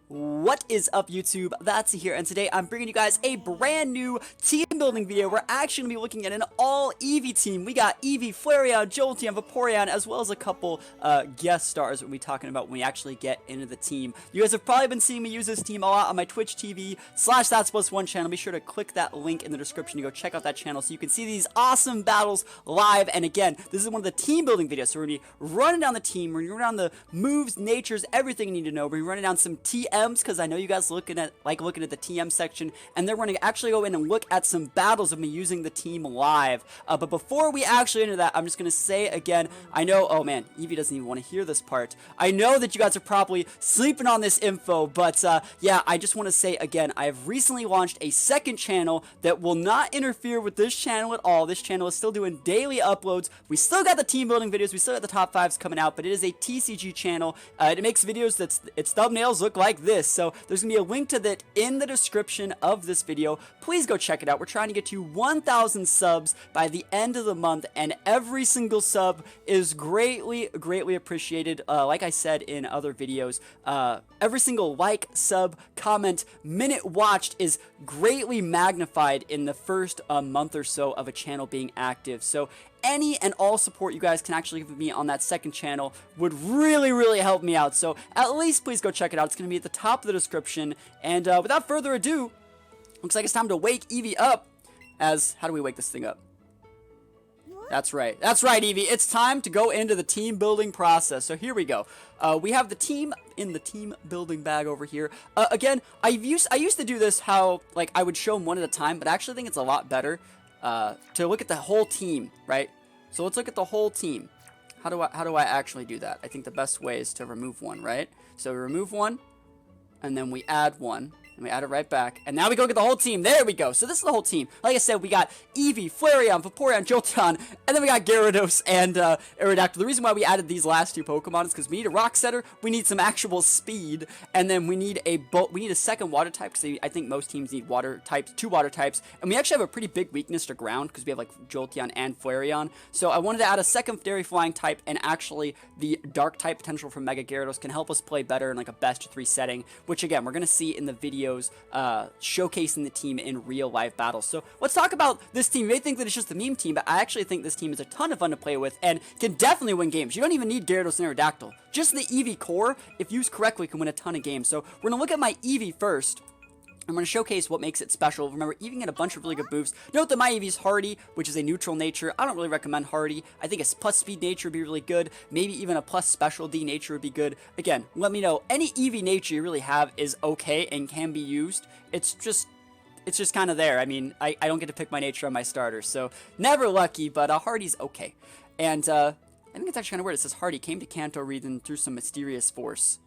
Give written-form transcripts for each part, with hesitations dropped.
What is up, YouTube? That's here, and today I'm bringing you guys a brand new team building video. We're actually going to be looking at an all Eevee team. We got Eevee, Flareon, Jolteon, Vaporeon, as well as a couple guest stars we'll be talking about when we actually get into the team. You guys have probably been seeing me use this team a lot on my Twitch TV /THATSaplusONE channel. Be sure to click that link in the description to go check out that channel so you can see these awesome battles live. And again, this is one of the team building videos, so we're going to be running down the team, we're going to run down the moves, natures, everything you need to know. We're going to be running down some TMs, because I know you guys like looking at the TM section, and then we're going to actually go in and look at some battles of me using the team live. But before we actually enter that, I'm just going to say again, I know, oh man, Eevee doesn't even want to hear this part. I know that you guys are probably sleeping on this info, but yeah, I just want to say again, I have recently launched a second channel that will not interfere with this channel at all. This channel is still doing daily uploads. We still got the team building videos, we still got the top 5s coming out, but it is a TCG channel. It makes videos that its thumbnails look like this. So there's gonna be a link to that in the description of this video. Please go check it out. We're trying to get to 1,000 subs by the end of the month, and every single sub is greatly appreciated. Like I said in other videos, every single like, sub, comment, minute watched is greatly magnified in the first month or so of a channel being active. So any and all support you guys can actually give me on that second channel would really help me out. So at least please go check it out. It's going to be at the top of the description. And without further ado, looks like it's time to wake Eevee up. How do we wake this thing up? That's right, Eevee. It's time to go into the team building process. So here we go. We have the team in the team building bag over here. Again, I used to do this how like I would show them one at a time, but I actually think it's a lot better to look at the whole team, right? So let's look at the whole team. How do I actually do that? I think the best way is to remove one, right? So we remove one, and then we add one, and we add it right back, and now we go look at the whole team. There we go. So this is the whole team. Like I said, we got Eevee, Flareon, Vaporeon, Jolteon, and then we got Gyarados and Aerodactyl. The reason why we added these last two Pokemon is because we need a Rock Setter, we need some actual speed, and then we need a second Water type, because I think most teams need Water types, 2 Water types, and we actually have a pretty big weakness to Ground, because we have like Jolteon and Flareon. So I wanted to add a secondary Flying type, and actually the Dark type potential from Mega Gyarados can help us play better in like a best of 3 setting, which again, we're going to see in the videos showcasing the team in real life battles. So let's talk about this team. You may think that it's just a meme team, but I actually think this team is a ton of fun to play with and can definitely win games. You don't even need Gyarados and Aerodactyl. Just the Eevee core, if used correctly, can win a ton of games. So we're going to look at my Eevee first. I'm going to showcase what makes it special. Remember, Eevee had a bunch of really good moves. Note that my Eevee is Hardy, which is a neutral nature. I don't really recommend Hardy. I think a plus speed nature would be really good. Maybe even a plus special D nature would be good. Again, let me know. Any Eevee nature you really have is okay and can be used. It's just kind of there. I mean, I don't get to pick my nature on my starter, so never lucky, but Hardy's okay. And I think it's actually kind of weird. It says Hardy came to Kanto region through some mysterious force.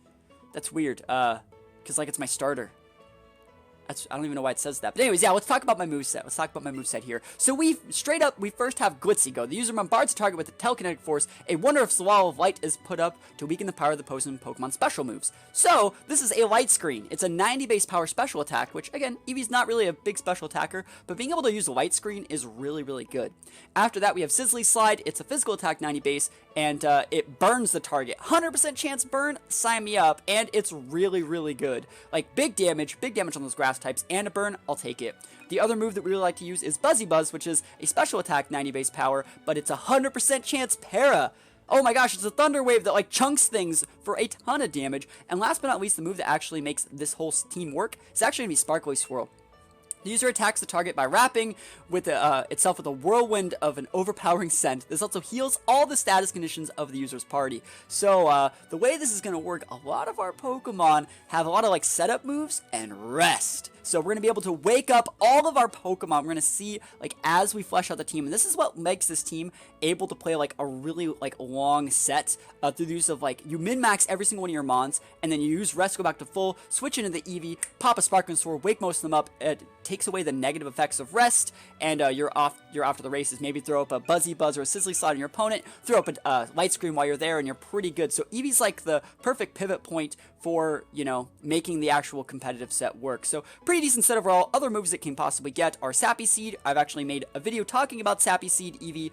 That's weird, because like it's my starter. I don't even know why it says that. But anyways, yeah, let's talk about my moveset. Here. So we first have Glitzy Go. The user bombards a target with a telekinetic force. A Wonder of Swallow of Light is put up to weaken the power of the opposing Pokemon special moves. So this is a Light Screen. It's a 90 base power special attack, which again, Eevee's not really a big special attacker, but being able to use a Light Screen is really good. After that, we have Sizzly Slide. It's a physical attack 90 base, and it burns the target. 100% chance burn, sign me up, and it's really good. Like big damage on those grass types, and a burn, I'll take it. The other move that we really like to use is Buzzy Buzz, which is a special attack 90 base power, but it's 100% chance para. Oh my gosh, it's a Thunder Wave that like chunks things for a ton of damage. And last but not least, the move that actually makes this whole team work is actually going to be Sparkly Swirl. The user attacks the target by wrapping itself with a whirlwind of an overpowering scent. This also heals all the status conditions of the user's party. So the way this is going to work, a lot of our Pokemon have a lot of like setup moves and rest. So we're going to be able to wake up all of our Pokemon. We're going to see like as we flesh out the team, and this is what makes this team able to play like a really like long set through the use of like you min-max every single one of your Mons, and then you use rest, go back to full, switch into the Eevee, pop a Sparkling Sword, wake most of them up. It takes away the negative effects of rest, and you're off to the races. Maybe throw up a Buzzy Buzz or a Sizzly Slide on your opponent, throw up a Light Screen while you're there, and you're pretty good. So Eevee's like the perfect pivot point for, you know, making the actual competitive set work. So pretty decent set overall. Other moves it can possibly get are Sappy Seed. I've actually made a video talking about Sappy Seed Eevee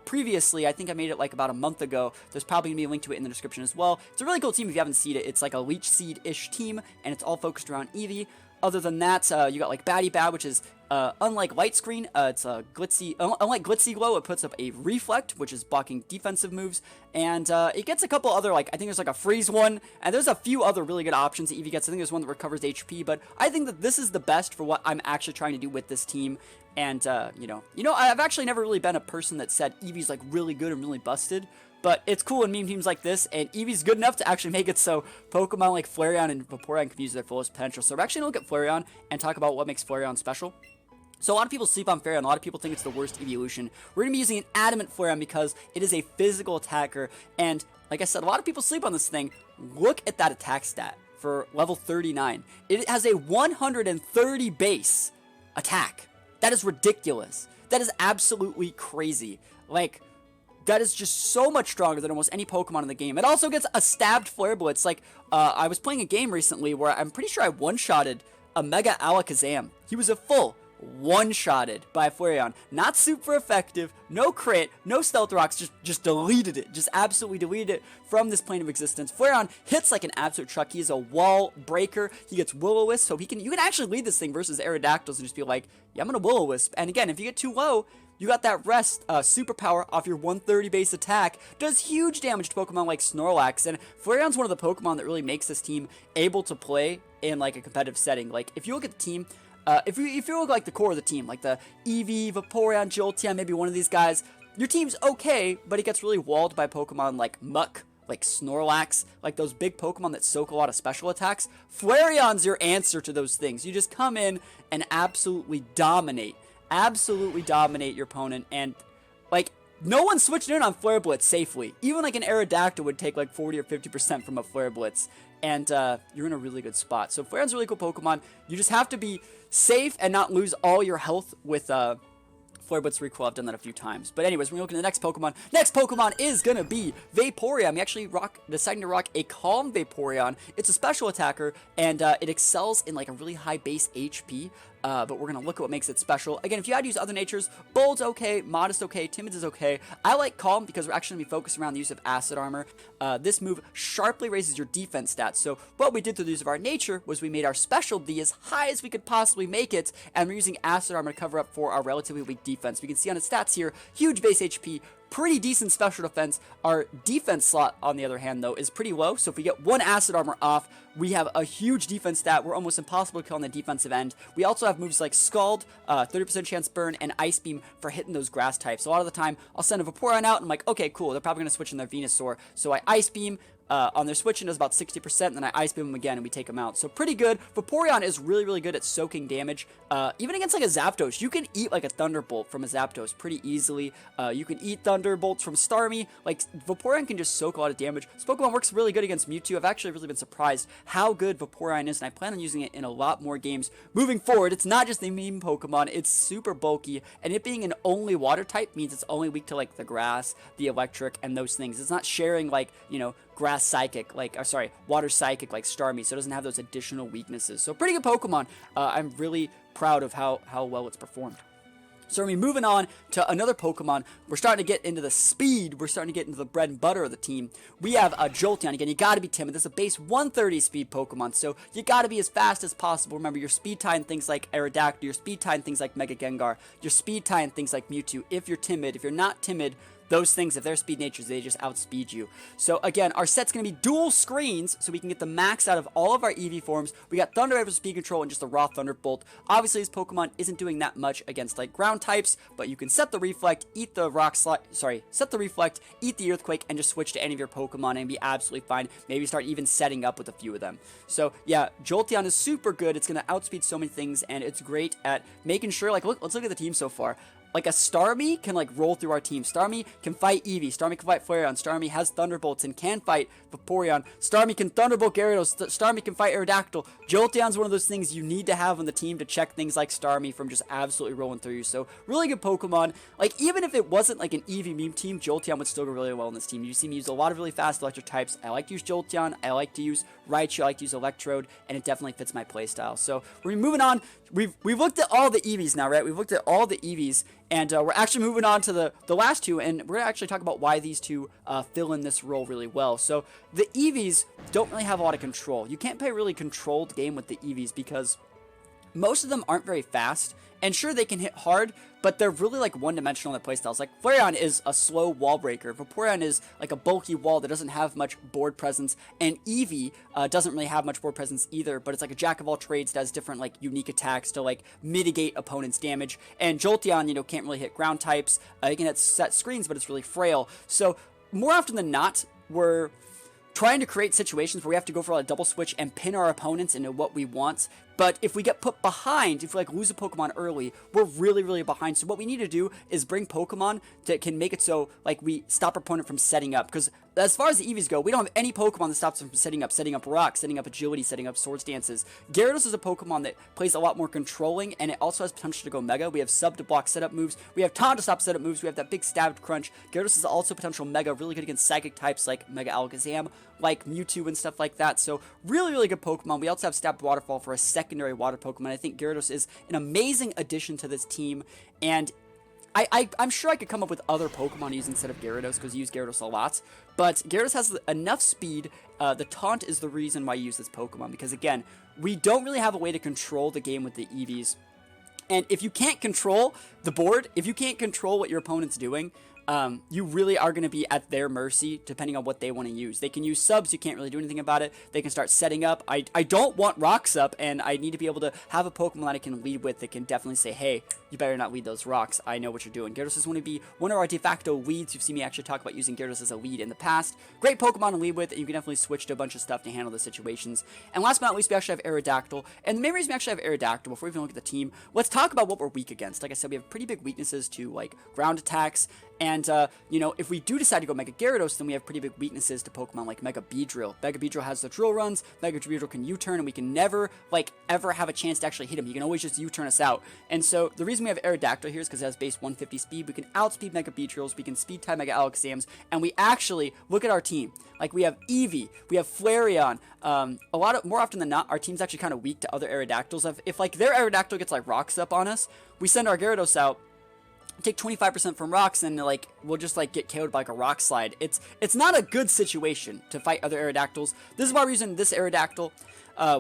previously. I think I made it like about a month ago. There's probably gonna be a link to it in the description as well. It's a really cool team if you haven't seen it. It's like a Leech Seed-ish team, and it's all focused around Eevee. Other than that, you got like Batty Bad, which is unlike Light Screen, it's a glitzy. Unlike Glitzy Glow, it puts up a Reflect, which is blocking defensive moves, and it gets a couple other, like I think there's like a Freeze one, and there's a few other really good options that Eevee gets. I think there's one that recovers HP, but I think that this is the best for what I'm actually trying to do with this team. And you know, I've actually never really been a person that said Eevee's like really good and really busted. But it's cool in meme teams like this, and Eevee's good enough to actually make it so Pokemon like Flareon and Vaporeon can use their fullest potential. So we're actually going to look at Flareon and talk about what makes Flareon special. So a lot of people sleep on Flareon, a lot of people think it's the worst evolution. We're going to be using an Adamant Flareon because it is a physical attacker, and like I said, a lot of people sleep on this thing. Look at that attack stat for level 39. It has a 130 base attack. That is ridiculous. That is absolutely crazy. Like, that is just so much stronger than almost any Pokemon in the game. It also gets a stabbed Flare Blitz. Like, I was playing a game recently where I'm pretty sure I one-shotted a Mega Alakazam. He was a full one-shotted by Flareon. Not super effective, no crit, no Stealth Rocks, just deleted it. Just absolutely deleted it from this plane of existence. Flareon hits like an absolute truck. He is a wall breaker. He gets Will-O-Wisp, so you can actually lead this thing versus Aerodactyls and just be like, yeah, I'm gonna Will-O-Wisp. And again, if you get too low, you got that rest superpower off your 130 base attack. Does huge damage to Pokemon like Snorlax, and Flareon's one of the Pokemon that really makes this team able to play in like a competitive setting. Like if you look at the team, if you look like the core of the team, like the Eevee, Vaporeon, Jolteon, maybe one of these guys, your team's okay, but it gets really walled by Pokemon like Muck, like Snorlax, like those big Pokemon that soak a lot of special attacks. Flareon's your answer to those things. You just come in and absolutely dominate your opponent, and like no one switched in on Flare Blitz safely. Even like an Aerodactyl would take like 40 or 50% from a Flare Blitz, and you're in a really good spot. So Flareon's a really cool Pokemon. You just have to be safe and not lose all your health with Flare Blitz recoil. I've done that a few times. But anyways, we're looking at the next Pokemon. Next Pokemon is gonna be Vaporeon. We actually deciding to rock a Calm Vaporeon. It's a special attacker, and it excels in like a really high base HP. But we're gonna look at what makes it special. Again, if you had to use other natures, Bold's okay, Modest okay, Timid is okay. I like Calm because we're actually gonna be focused around the use of Acid Armor. This move sharply raises your defense stats. So what we did through the use of our nature was we made our specialty as high as we could possibly make it, and we're using Acid Armor to cover up for our relatively weak defense. We can see on its stats here, huge base HP, pretty decent special defense. Our defense slot, on the other hand, though, is pretty low. So if we get one Acid Armor off, we have a huge defense stat. We're almost impossible to kill on the defensive end. We also have moves like Scald, 30% chance burn, and Ice Beam for hitting those grass types. So a lot of the time, I'll send a Vaporeon out, and I'm like, okay, cool. They're probably going to switch in their Venusaur. So I Ice Beam. On their switch, and does about 60%, and then I Ice Beam them again, and we take them out. So pretty good. Vaporeon is really, really good at soaking damage. Even against like a Zapdos, you can eat like a Thunderbolt from a Zapdos pretty easily. You can eat Thunderbolts from Starmie. Like, Vaporeon can just soak a lot of damage. This Pokemon works really good against Mewtwo. I've actually really been surprised how good Vaporeon is, and I plan on using it in a lot more games moving forward. It's not just a meme Pokemon. It's super bulky, and it being an only water type means it's only weak to like the grass, the electric, and those things. It's not sharing like, you know, grass psychic, like, water psychic like Starmie, so it doesn't have those additional weaknesses. So pretty good Pokemon. I'm really proud of how well it's performed. So we're moving on to another Pokemon. We're starting to get into the speed. We're starting to get into the bread and butter of the team. We have a Jolteon. Again, you got to be timid. This is a base 130 speed Pokemon, so you got to be as fast as possible. Remember, your speed tie in things like Aerodactyl, your speed tie in things like Mega Gengar, your speed tie in things like Mewtwo. If you're timid, if you're not timid, those things, if they're speed natures, they just outspeed you. So again, our set's going to be dual screens, so we can get the max out of all of our Eevee forms. We got Thunder Wave for speed control and just a raw Thunderbolt. Obviously, this Pokemon isn't doing that much against like ground types, but you can set the Reflect, eat the set the Reflect, eat the Earthquake, and just switch to any of your Pokemon and be absolutely fine. Maybe start even setting up with a few of them. So yeah, Jolteon is super good. It's going to outspeed so many things, and it's great at making sure, like, let's look at the team so far. Like a Starmie can like roll through our team. Starmie can fight Eevee. Starmie can fight Flareon. Starmie has Thunderbolts and can fight Vaporeon. Starmie can Thunderbolt Gyarados. Starmie can fight Aerodactyl. Jolteon's one of those things you need to have on the team to check things like Starmie from just absolutely rolling through you. So really good Pokemon. Like, even if it wasn't like an Eevee meme team, Jolteon would still go really well in this team. You see me use a lot of really fast electric types. I like to use Jolteon. I like to use Raichu. I like to use Electrode, and it definitely fits my playstyle. So we're moving on. We've looked at all the Eevees now, right? We've looked at all the Eevees, And we're actually moving on to the last two, and we're going to actually talk about why these two fill in this role really well. So the Eevees don't really have a lot of control. You can't play a really controlled game with the Eevees because most of them aren't very fast, and sure, they can hit hard, but they're really like one-dimensional in their playstyles. Like, Flareon is a slow wall breaker, Vaporeon is like a bulky wall that doesn't have much board presence, and Eevee doesn't really have much board presence either, but it's like a jack-of-all-trades, does different like unique attacks to like mitigate opponents' damage, and Jolteon, you know, can't really hit ground types, it can hit set screens, but it's really frail. So more often than not, we're trying to create situations where we have to go for a double switch and pin our opponents into what we want. But if we get put behind, if we like lose a Pokemon early, we're really, really behind. So what we need to do is bring Pokemon that can make it so like we stop our opponent from setting up. Because as far as the Eevees go, we don't have any Pokemon that stops them from setting up Rock, setting up Agility, setting up Swords Dances. Gyarados is a Pokemon that plays a lot more controlling, and it also has potential to go Mega. We have Sub to block setup moves. We have Taunt to stop setup moves. We have that big Stabbed Crunch. Gyarados is also potential Mega, really good against Psychic types like Mega Alakazam, like Mewtwo and stuff like that. So really, really good Pokemon. We also have Stabbed Waterfall for a secondary water Pokemon. I think Gyarados is an amazing addition to this team, and I'm sure I could come up with other Pokemon to use instead of Gyarados, because you use Gyarados a lot, but Gyarados has enough speed. The Taunt is the reason why you use this Pokemon, because again, we don't really have a way to control the game with the Eevees, and if you can't control the board, if you can't control what your opponent's doing, you really are going to be at their mercy depending on what they want to use. They can use subs, you can't really do anything about it. They can start setting up. I don't want rocks up, and I need to be able to have a Pokemon that I can lead with that can definitely say, hey, you better not lead those rocks. I know what you're doing. Gyarados is going to be one of our de facto leads. You've seen me actually talk about using Gyarados as a lead in the past. Great Pokemon to lead with, and you can definitely switch to a bunch of stuff to handle the situations. And last but not least, we actually have Aerodactyl. And the main reason we actually have Aerodactyl, before we even look at the team, let's talk about what we're weak against. Like I said, we have pretty big weaknesses to like ground attacks. And, you know, if we do decide to go Mega Gyarados, then we have pretty big weaknesses to Pokemon like Mega Beedrill. Mega Beedrill has the drill runs, Mega Beedrill can U-turn, and we can never, like, ever have a chance to actually hit him. He can always just U-turn us out. And so, the reason we have Aerodactyl here is because it has base 150 speed. We can outspeed Mega Beedrills, we can speed type Mega Alakazams, and we actually, look at our team. Like, we have Eevee, we have Flareon. More often than not, our team's actually kind of weak to other Aerodactyls. If like, their Aerodactyl gets, like, rocks up on us, we send our Gyarados out, take 25% from rocks, and like we'll just like get KO'd by like a rock slide. It's not a good situation to fight other Aerodactyls. This is why we're using this Aerodactyl.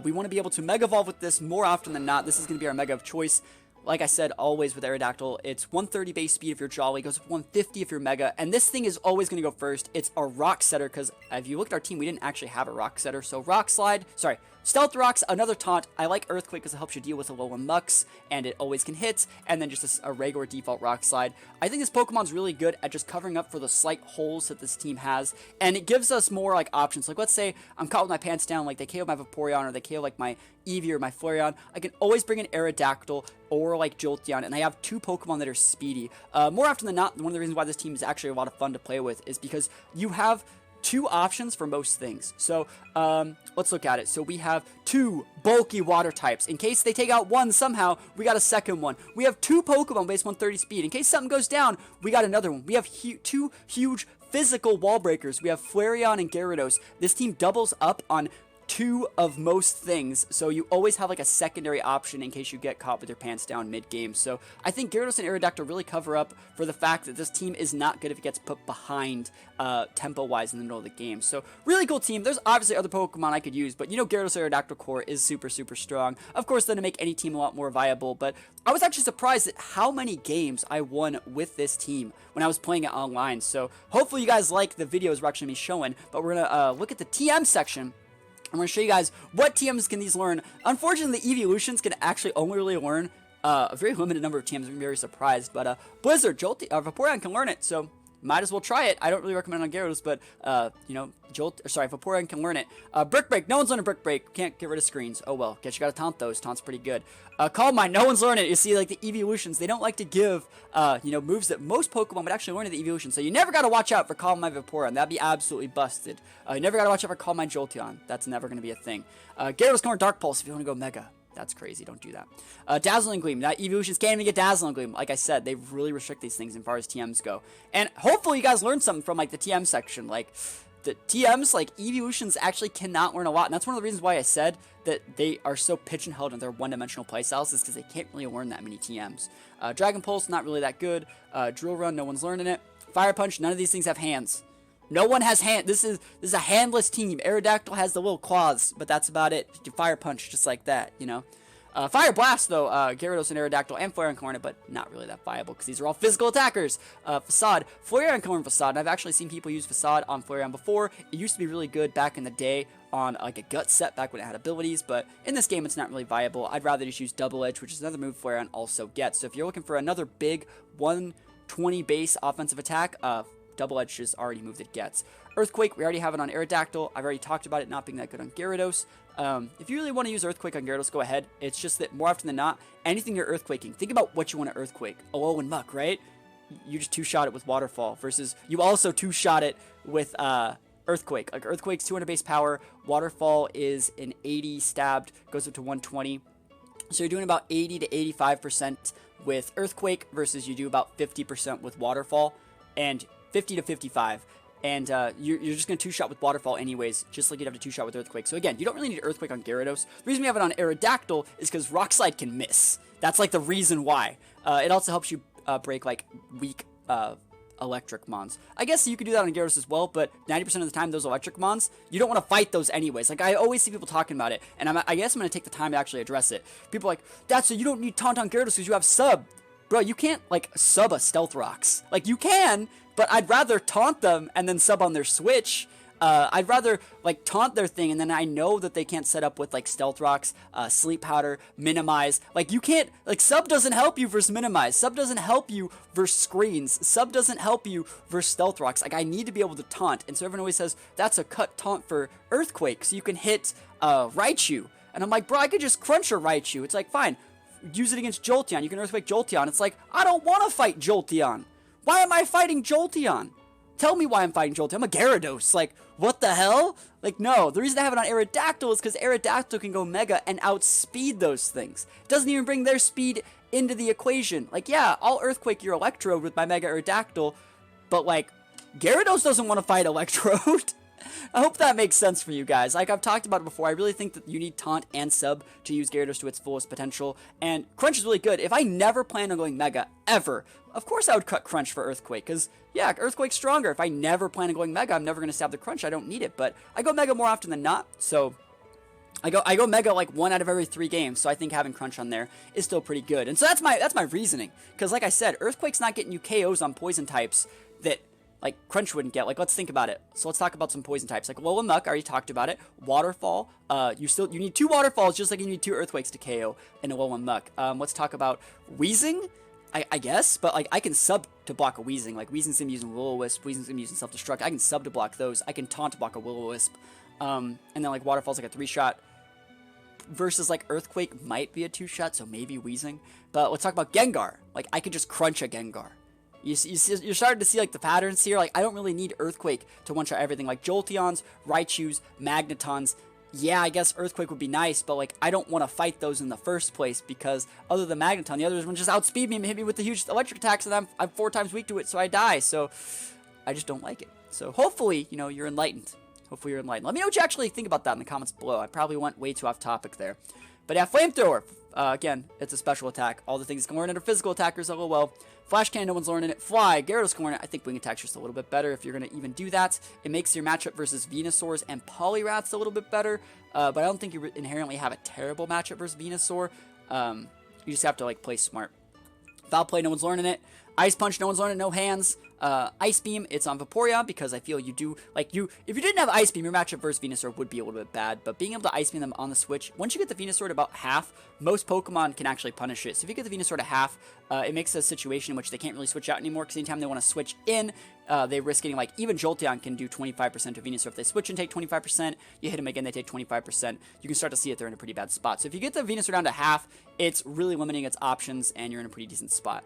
We want to be able to Mega Evolve with this more often than not. This is going to be our Mega of choice. Like I said, always with Aerodactyl, it's 130 base speed if you're Jolly, goes up 150 if you're Mega, and this thing is always going to go first. It's a Rock Setter, because if you look at our team, we didn't actually have a Rock Setter, so Rock Slide, sorry, Stealth Rocks, another Taunt. I like Earthquake because it helps you deal with Alolan Mux, and it always can hit, and then just a regular default Rock Slide. I think this Pokemon's really good at just covering up for the slight holes that this team has, and it gives us more, like, options. Like, let's say I'm caught with my pants down, like, they KO my Vaporeon, or they KO, like, my Eevee or my Flareon. I can always bring an Aerodactyl or, like, Jolteon, and I have two Pokemon that are speedy. More often than not, one of the reasons why this team is actually a lot of fun to play with is because you have two options for most things. So, let's look at it. So we have two bulky water types. In case they take out one somehow, we got a second one. We have two Pokemon base 130 speed. In case something goes down, we got another one. We have two huge physical wall breakers. We have Flareon and Gyarados. This team doubles up on two of most things, so you always have like a secondary option in case you get caught with your pants down mid-game. So I think Gyarados and Aerodactyl really cover up for the fact that this team is not good if it gets put behind tempo-wise in the middle of the game. So really cool team. There's obviously other Pokemon I could use, but you know Gyarados Aerodactyl core is super strong. Of course, then to make any team a lot more viable, but I was actually surprised at how many games I won with this team when I was playing it online. So hopefully you guys like the videos we're actually going to be showing, but we're going to look at the TM section. I'm going to show you guys what TMs can these learn. Unfortunately, the Eeveelutions can actually only really learn a very limited number of TMs. I'm very surprised. But Blizzard, Vaporeon can learn it, so might as well try it. I don't really recommend on Gyarados, but, you know, Vaporeon can learn it. Brick Break, no one's learning Brick Break. Can't get rid of screens. Oh well, guess you gotta taunt those. Taunt's pretty good. Calm Mind, no one's learning it. You see, like, the Eeveelutions, they don't like to give, you know, moves that most Pokemon would actually learn in the Eeveelution. So you never gotta watch out for Calm Mind Vaporeon. That'd be absolutely busted. You never gotta watch out for Calm Mind Jolteon. That's never gonna be a thing. Gyarados can learn Dark Pulse if you wanna go Mega. That's crazy. Don't do that. Dazzling Gleam. That Eeveelutions can't even get Dazzling Gleam. Like I said, they really restrict these things as far as TMs go. And hopefully you guys learned something from, like, the TM section. Like, the TMs, like, evolutions actually cannot learn a lot. And that's one of the reasons why I said that they are so pigeonholed in their one-dimensional playstyles, is because they can't really learn that many TMs. Dragon Pulse, not really that good. Drill Run, no one's learning it. Fire Punch, none of these things have hands. No one has hand. This is a handless team. Aerodactyl has the little claws, but that's about it. You Fire Punch just like that, you know. Fire Blast, though, Gyarados and Aerodactyl and Flareon can learn it, but not really that viable because these are all physical attackers. Facade, Flareon can learn Facade, and I've actually seen people use Facade on Flareon before. It used to be really good back in the day on like a Gut set back when it had abilities, but in this game it's not really viable. I'd rather just use Double Edge, which is another move Flareon also gets. So if you're looking for another big 120 base offensive attack, Double Edge is already moved it gets. Earthquake, we already have it on Aerodactyl. I've already talked about it not being that good on Gyarados. If you really want to use Earthquake on Gyarados, go ahead. It's just that more often than not, anything you're Earthquaking, think about what you want to Earthquake. Alolan Muck, right? You just two-shot it with Waterfall versus you also two-shot it with Earthquake. Like Earthquake's 200 base power, Waterfall is an 80 stabbed, goes up to 120. So you're doing about 80 to 85% with Earthquake versus you do about 50% with Waterfall, and 50 to 55. And you're just going to two-shot with Waterfall anyways, just like you'd have to two-shot with Earthquake. So again, you don't really need Earthquake on Gyarados. The reason we have it on Aerodactyl is because Rock Slide can miss. That's like the reason why. It also helps you break like weak electric mons. I guess you could do that on Gyarados as well, but 90% of the time, those electric mons, you don't want to fight those anyways. Like, I always see people talking about it, and I guess I'm going to take the time to actually address it. People are like, that's so you don't need Taunt on Gyarados because you have Sub. Bro, you can't, like, sub a Stealth Rocks. Like, you can, but I'd rather taunt them and then sub on their switch. I'd rather, like, taunt their thing, and then I know that they can't set up with, like, Stealth Rocks, Sleep Powder, Minimize. Like, you can't, like, Sub doesn't help you versus Minimize. Sub doesn't help you versus Screens. Sub doesn't help you versus Stealth Rocks. Like, I need to be able to taunt. And so everyone always says, that's a cut taunt for Earthquake, so you can hit Raichu. And I'm like, bro, I could just crunch a Raichu. It's like, fine. Use it against Jolteon. You can Earthquake Jolteon. It's like, I don't want to fight Jolteon. Why am I fighting Jolteon? Tell me why I'm fighting Jolteon. I'm a Gyarados. Like, what the hell? Like, no. The reason I have it on Aerodactyl is because Aerodactyl can go Mega and outspeed those things. It doesn't even bring their speed into the equation. Like, yeah, I'll Earthquake your Electrode with my Mega Aerodactyl, but, like, Gyarados doesn't want to fight Electrode. I hope that makes sense for you guys. Like I've talked about it before, I really think that you need Taunt and Sub to use Gyarados to its fullest potential, and Crunch is really good. If I never plan on going Mega, ever, of course I would cut Crunch for Earthquake, because, yeah, Earthquake's stronger. If I never plan on going Mega, I'm never going to stab the Crunch. I don't need it, but I go Mega more often than not, so I go Mega like 1 out of every 3 games, so I think having Crunch on there is still pretty good. And so that's my reasoning, because like I said, Earthquake's not getting you KOs on poison types that like Crunch wouldn't get. Like, let's think about it. So let's talk about some poison types. Like Alolan Muck, I already talked about it. Waterfall, you need 2 Waterfalls just like you need 2 Earthquakes to KO in Alolan Muck. Let's talk about Weezing, I guess, but like I can sub to block a Weezing. Like Weezing's gonna be using Will-O-Wisp, Weezing's gonna be using Self-Destruct. I can sub to block those. I can taunt to block a Will-O-Wisp. And then like Waterfall's like a 3-shot. Versus like Earthquake might be a 2-shot, so maybe Weezing. But let's talk about Gengar. Like I could just crunch a Gengar. You're starting to see like the patterns here. Like I don't really need Earthquake to one-shot everything. Like Jolteons, Raichus, Magnetons. Yeah, I guess Earthquake would be nice, but like I don't want to fight those in the first place because other than Magneton, the others would just outspeed me and hit me with the huge electric attacks, and I'm 4 times weak to it, so I die. So I just don't like it. So hopefully, you know, you're enlightened. Hopefully you're enlightened. Let me know what you actually think about that in the comments below. I probably went way too off topic there. But yeah, Flamethrower. Again, it's a special attack. All the things can learn under physical attackers, LOL. Flash Cannon, no one's learning it. Fly, Gyarados can learn it. I think Wing Attack's just a little bit better if you're going to even do that. It makes your matchup versus Venusaurs and Poliwraths a little bit better. But I don't think you inherently have a terrible matchup versus Venusaur. You just have to, like, play smart. Foul Play, no one's learning it. Ice Punch, no one's learning it, no hands. Ice Beam, it's on Vaporeon because I feel you do, like, if you didn't have Ice Beam, your matchup versus Venusaur would be a little bit bad, but being able to Ice Beam them on the Switch, once you get the Venusaur to about half, most Pokemon can actually punish it. So if you get the Venusaur to half, it makes a situation in which they can't really switch out anymore, because anytime they want to switch in, they risk getting, like, even Jolteon can do 25% to Venusaur. If they switch and take 25%, you hit them again, they take 25%. You can start to see it, they're in a pretty bad spot. So if you get the Venusaur down to half, it's really limiting its options, and you're in a pretty decent spot.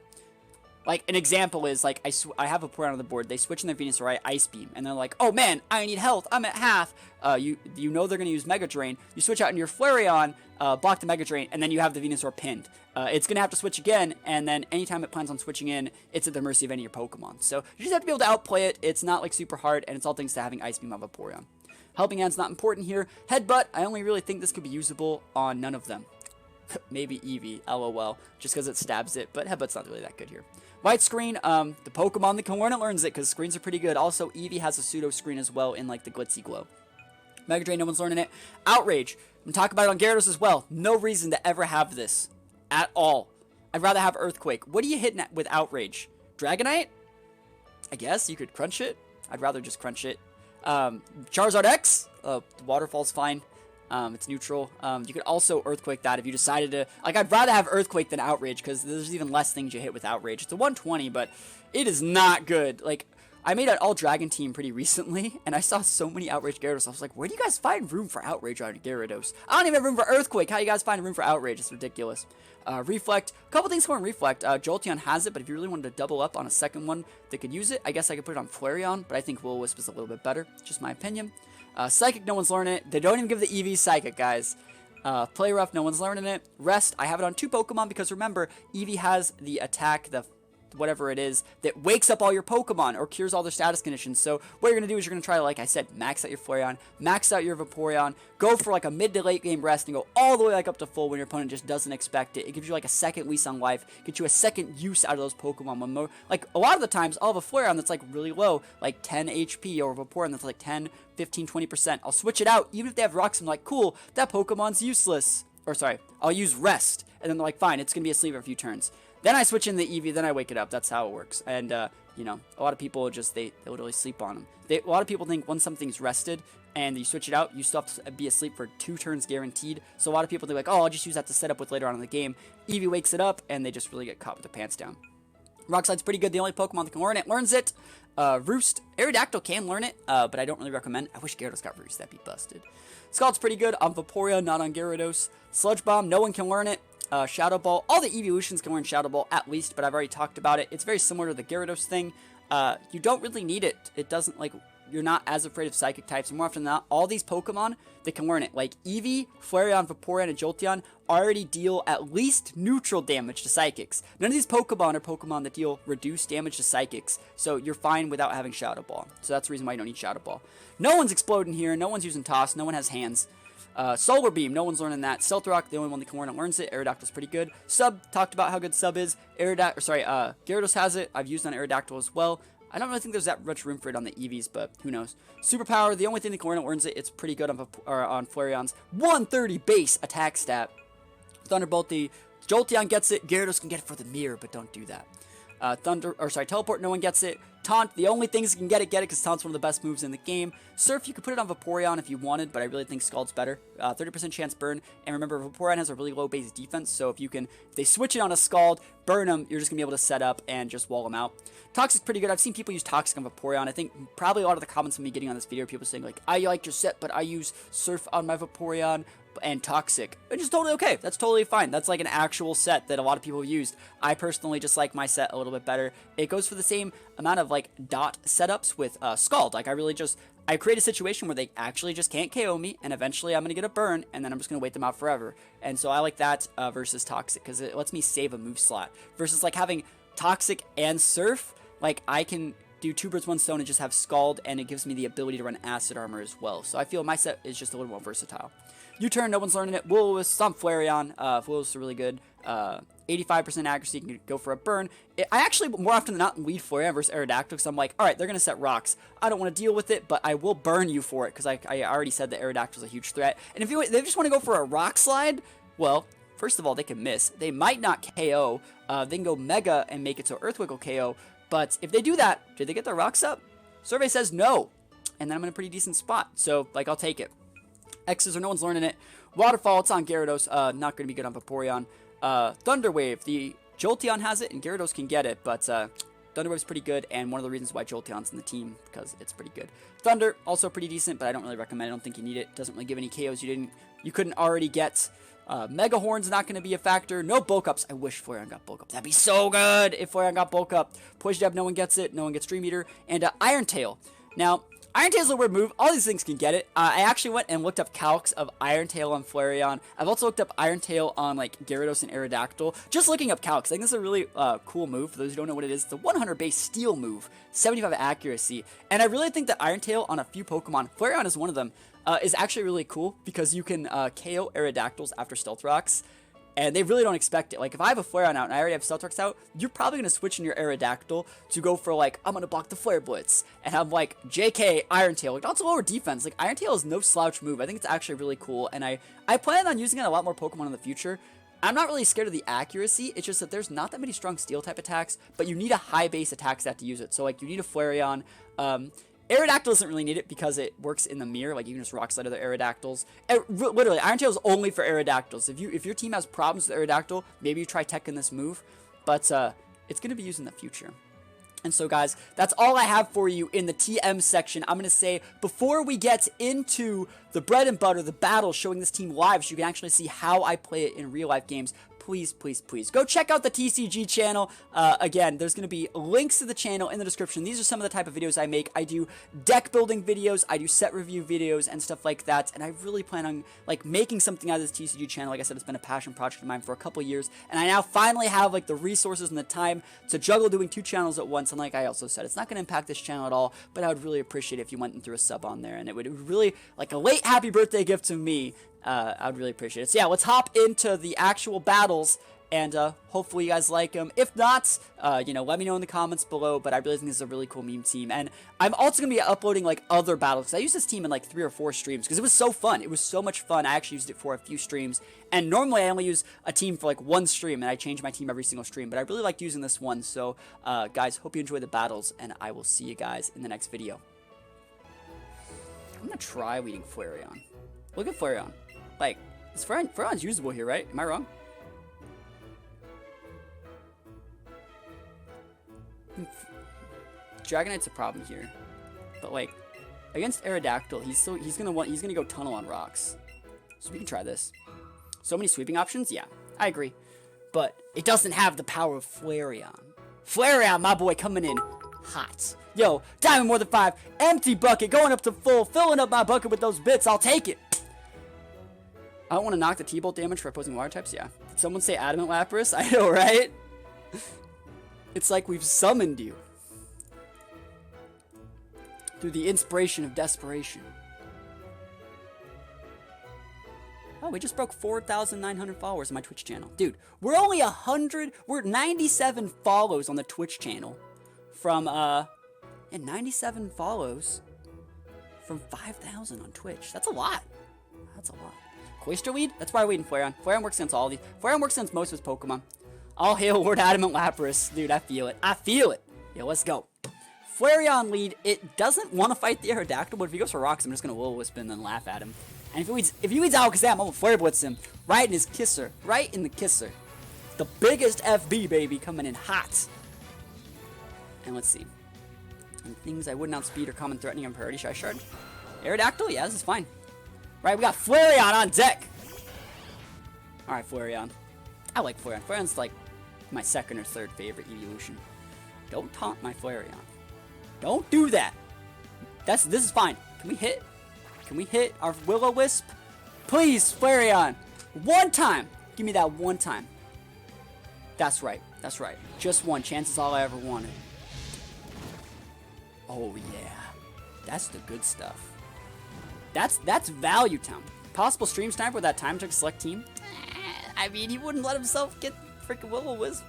Like, an example is, like, I have a Vaporeon on the board, they switch in their Venusaur, I Ice Beam, and they're like, oh man, I need health, I'm at half. You know they're going to use Mega Drain, you switch out into your Flareon, block the Mega Drain, and then you have the Venusaur pinned. It's going to have to switch again, and then anytime it plans on switching in, it's at the mercy of any of your Pokemon. So, you just have to be able to outplay it, it's not, like, super hard, and it's all thanks to having Ice Beam on Vaporeon. Helping Hand's not important here. Headbutt, I only really think this could be usable on none of them. Maybe Eevee, lol, just because it stabs it, but Headbutt's not really that good here. White Screen, the Pokemon that can learn it learns it, because screens are pretty good. Also, Eevee has a pseudo screen as well in, like, the Glitzy Glow. Mega Drain, no one's learning it. Outrage, I'm going to talk about it on Gyarados as well. No reason to ever have this. At all. I'd rather have Earthquake. What are you hitting at with Outrage? Dragonite? I guess you could crunch it. I'd rather just crunch it. Charizard X, the Waterfall's fine. It's neutral. You could also Earthquake that if you decided to, like, I'd rather have Earthquake than Outrage, because there's even less things you hit with Outrage. It's a 120, but it is not good. Like, I made an all-Dragon team pretty recently, and I saw so many Outrage Gyarados. I was like, where do you guys find room for Outrage on Gyarados? I don't even have room for Earthquake. How do you guys find room for Outrage? It's ridiculous. Reflect. A couple things going Reflect. Jolteon has it, but if you really wanted to double up on a second one that could use it, I guess I could put it on Flareon, but I think Will-O-Wisp is a little bit better. Just my opinion. Psychic, no one's learning it. They don't even give the Eevee Psychic, guys. Play Rough, no one's learning it. Rest, I have it on 2 Pokemon because remember, Eevee has the attack, the whatever it is, that wakes up all your Pokemon or cures all their status conditions. So what you're going to do is you're going to try, like I said, max out your Flareon, max out your Vaporeon, go for like a mid to late game rest and go all the way like up to full when your opponent just doesn't expect it. It gives you like a second lease on life, gets you a second use out of those Pokemon. When more, like a lot of the times I'll have a Flareon that's like really low, like 10 HP, or a Vaporeon that's like 10, 15, 20%. I'll switch it out even if they have rocks. I'm like, cool, that Pokemon's useless. Or sorry, I'll use rest. And then they're like, fine, it's going to be asleep for a few turns. Then I switch in the Eevee, then I wake it up. That's how it works. And, you know, a lot of people just, they literally sleep on them. A lot of people think once something's rested and you switch it out, you still have to be asleep for 2 turns guaranteed. So a lot of people think like, oh, I'll just use that to set up with later on in the game. Eevee wakes it up, and they just really get caught with their pants down. Rock Slide's pretty good. The only Pokemon that can learn it learns it. Roost. Aerodactyl can learn it, but I don't really recommend. I wish Gyarados got Roost. That'd be busted. Scald's pretty good on Vaporeon, not on Gyarados. Sludge Bomb, no one can learn it. Shadow Ball, all the evolutions can learn Shadow Ball at least, but I've already talked about it. It's very similar to the Gyarados thing. You don't really need it. It doesn't, like, you're not as afraid of Psychic types. And more often than not, all these Pokemon, they can learn it. Like, Eevee, Flareon, Vaporeon, and Jolteon already deal at least neutral damage to Psychics. None of these Pokemon are Pokemon that deal reduced damage to Psychics, so you're fine without having Shadow Ball. So that's the reason why you don't need Shadow Ball. No one's exploding here. No one's using Toss. No one has hands. Solar Beam, no one's learning that. Stealth Rock, the only one that can learn it learns it. Aerodactyl's pretty good. Sub, talked about how good Sub is. Gyarados has it. I've used it on Aerodactyl as well. I don't really think there's that much room for it on the Eevees, but who knows. Superpower, the only thing that can learn it learns it. It's pretty good on Flareon's 130 base attack stat. Thunderbolt, the Jolteon gets it. Gyarados can get it for the mirror, but don't do that. Teleport, no one gets it. Taunt, the only things that can get it, because Taunt's one of the best moves in the game. Surf, you could put it on Vaporeon if you wanted, but I really think Scald's better. 30% chance burn, and remember, Vaporeon has a really low base defense, so if they switch it on a Scald, burn them, you're just going to be able to set up and just wall them out. Toxic's pretty good. I've seen people use Toxic on Vaporeon. I think probably a lot of the comments from me getting on this video, people saying like, I like your set, but I use Surf on my Vaporeon and Toxic, which is totally okay. That's totally fine. That's like an actual set that a lot of people have used. I personally just like my set a little bit better. It goes for the same amount of like dot setups with Scald. Like I create a situation where they actually just can't KO me, and eventually I'm going to get a burn, and then I'm just going to wait them out forever. And so I like that versus Toxic, because it lets me save a move slot. Versus like having Toxic and Surf, like I can do 2 birds, 1 stone and just have Scald, and it gives me the ability to run Acid Armor as well. So I feel my set is just a little more versatile. U-turn, no one's learning it. Will-O-Wisp, some Flareon. Will-O-Wisp are really good. 85% accuracy, you can go for a burn. I actually, more often than not, lead Flareon versus Aerodactyl, because I'm like, alright, they're going to set rocks. I don't want to deal with it, but I will burn you for it, because I already said that Aerodactyl is a huge threat. And if they just want to go for a Rock Slide, well, first of all, they can miss. They might not KO. They can go Mega and make it so Earthquake will KO. But if they do that, did they get their rocks up? Survey says no. And then I'm in a pretty decent spot. So, like, I'll take it. X's or no one's learning it. Waterfall, it's on Gyarados. Not going to be good on Vaporeon. Thunder Wave, the Jolteon has it and Gyarados can get it. But Thunder Wave's pretty good. And one of the reasons why Jolteon's in the team, because it's pretty good. Thunder, also pretty decent, but I don't really recommend it. I don't think you need it. Doesn't really give any KOs you couldn't already get Mega Horn's not going to be a factor. No bulk ups. I wish Flareon got bulk ups. That'd be so good if Flareon got bulk up. Poison Jab, no one gets it. No one gets Dream Eater. And Iron Tail. Now, Iron Tail's a weird move. All these things can get it. I actually went and looked up calcs of Iron Tail on Flareon. I've also looked up Iron Tail on like Gyarados and Aerodactyl. Just looking up calcs. I think this is a really cool move. For those who don't know what it is, it's a 100 base steel move, 75 accuracy. And I really think that Iron Tail on a few Pokemon, Flareon is one of them, is actually really cool because you can KO Aerodactyls after Stealth Rocks. And they really don't expect it. Like, if I have a Flareon out and I already have Stealth Rocks out, you're probably going to switch in your Aerodactyl to go for, like, I'm going to block the Flare Blitz. And have, like, JK Iron Tail. Like, that's a lower defense. Like, Iron Tail is no slouch move. I think it's actually really cool. And I plan on using it a lot more Pokemon in the future. I'm not really scared of the accuracy. It's just that there's not that many strong Steel-type attacks. But you need a high base attack stat to use it. So, like, you need a Flareon. Aerodactyl doesn't really need it because it works in the mirror. Like, you can just Rock Slide other Aerodactyls. Literally, Iron Tail is only for Aerodactyls. If your team has problems with Aerodactyl, maybe you try teching this move. But it's going to be used in the future. And so, guys, that's all I have for you in the TM section. I'm going to say, before we get into the bread and butter, the battle, showing this team live so you can actually see how I play it in real-life games, please, please, please go check out the TCG channel. Again, there's going to be links to the channel in the description. These are some of the type of videos I make. I do deck building videos, I do set review videos and stuff like that, and I really plan on like making something out of this TCG channel. Like I said, it's been a passion project of mine for a couple years, and I now finally have like the resources and the time to juggle doing 2 channels at once. And like I also said, it's not going to impact this channel at all, but I would really appreciate it if you went and threw a sub on there, and it would really, like a late happy birthday gift to me. I would really appreciate it. So yeah, let's hop into the actual battles, and hopefully you guys like them. If not, you know, let me know in the comments below, but I really think this is a really cool meme team. And I'm also going to be uploading, like, other battles, because I used this team in, like, 3 or 4 streams, because it was so fun. It was so much fun. I actually used it for a few streams, and normally I only use a team for, like, 1 stream, and I change my team every single stream, but I really liked using this one. So, guys, hope you enjoy the battles, and I will see you guys in the next video. I'm going to try leading Flareon. Look at Flareon. Like, Flareon's usable here, right? Am I wrong? Dragonite's a problem here, but like against Aerodactyl, he's gonna go Tunnel on rocks, so we can try this. So many sweeping options, yeah, I agree, but it doesn't have the power of Flareon. Flareon, my boy, coming in hot. Yo, diamond more than 5, empty bucket, going up to full, filling up my bucket with those bits. I'll take it. I don't want to knock the T-Bolt damage for opposing water types. Yeah. Did someone say Adamant Lapras? I know, right? It's like we've summoned you through the inspiration of desperation. Oh, we just broke 4,900 followers on my Twitch channel. Dude, we're only 97 follows on the Twitch channel from, and 97 follows from 5,000 on Twitch. That's a lot. That's a lot. Cloister Weed? That's why I'm waiting Flareon. Flareon works against all of these. Flareon works against most of his Pokemon. All hail Lord Adamant Lapras. Dude, I feel it. I feel it. Yo, let's go. Flareon lead. It doesn't want to fight the Aerodactyl, but if he goes for rocks, I'm just going to Will-O-Wisp and then laugh at him. And if he leads Alakazam, I'm going to Flare Blitz him. Right in his kisser. Right in the kisser. The biggest FB, baby, coming in hot. And let's see. And things I would not speed or common threatening on priority. Should I shard? Aerodactyl? Yeah, this is fine. Right, we got Flareon on deck. Alright, Flareon. I like Flareon. Flareon's like my 2nd or 3rd favorite evolution. Don't taunt my Flareon. Don't do that. This is fine. Can we hit? Can we hit our Will-O-Wisp? Please, Flareon. One time. Give me that one time. That's right. That's right. Just one. Chance is all I ever wanted. Oh, yeah. That's the good stuff. That's value time. Possible stream sniper with that time to select team. I mean, he wouldn't let himself get freaking Will-O-Wisp.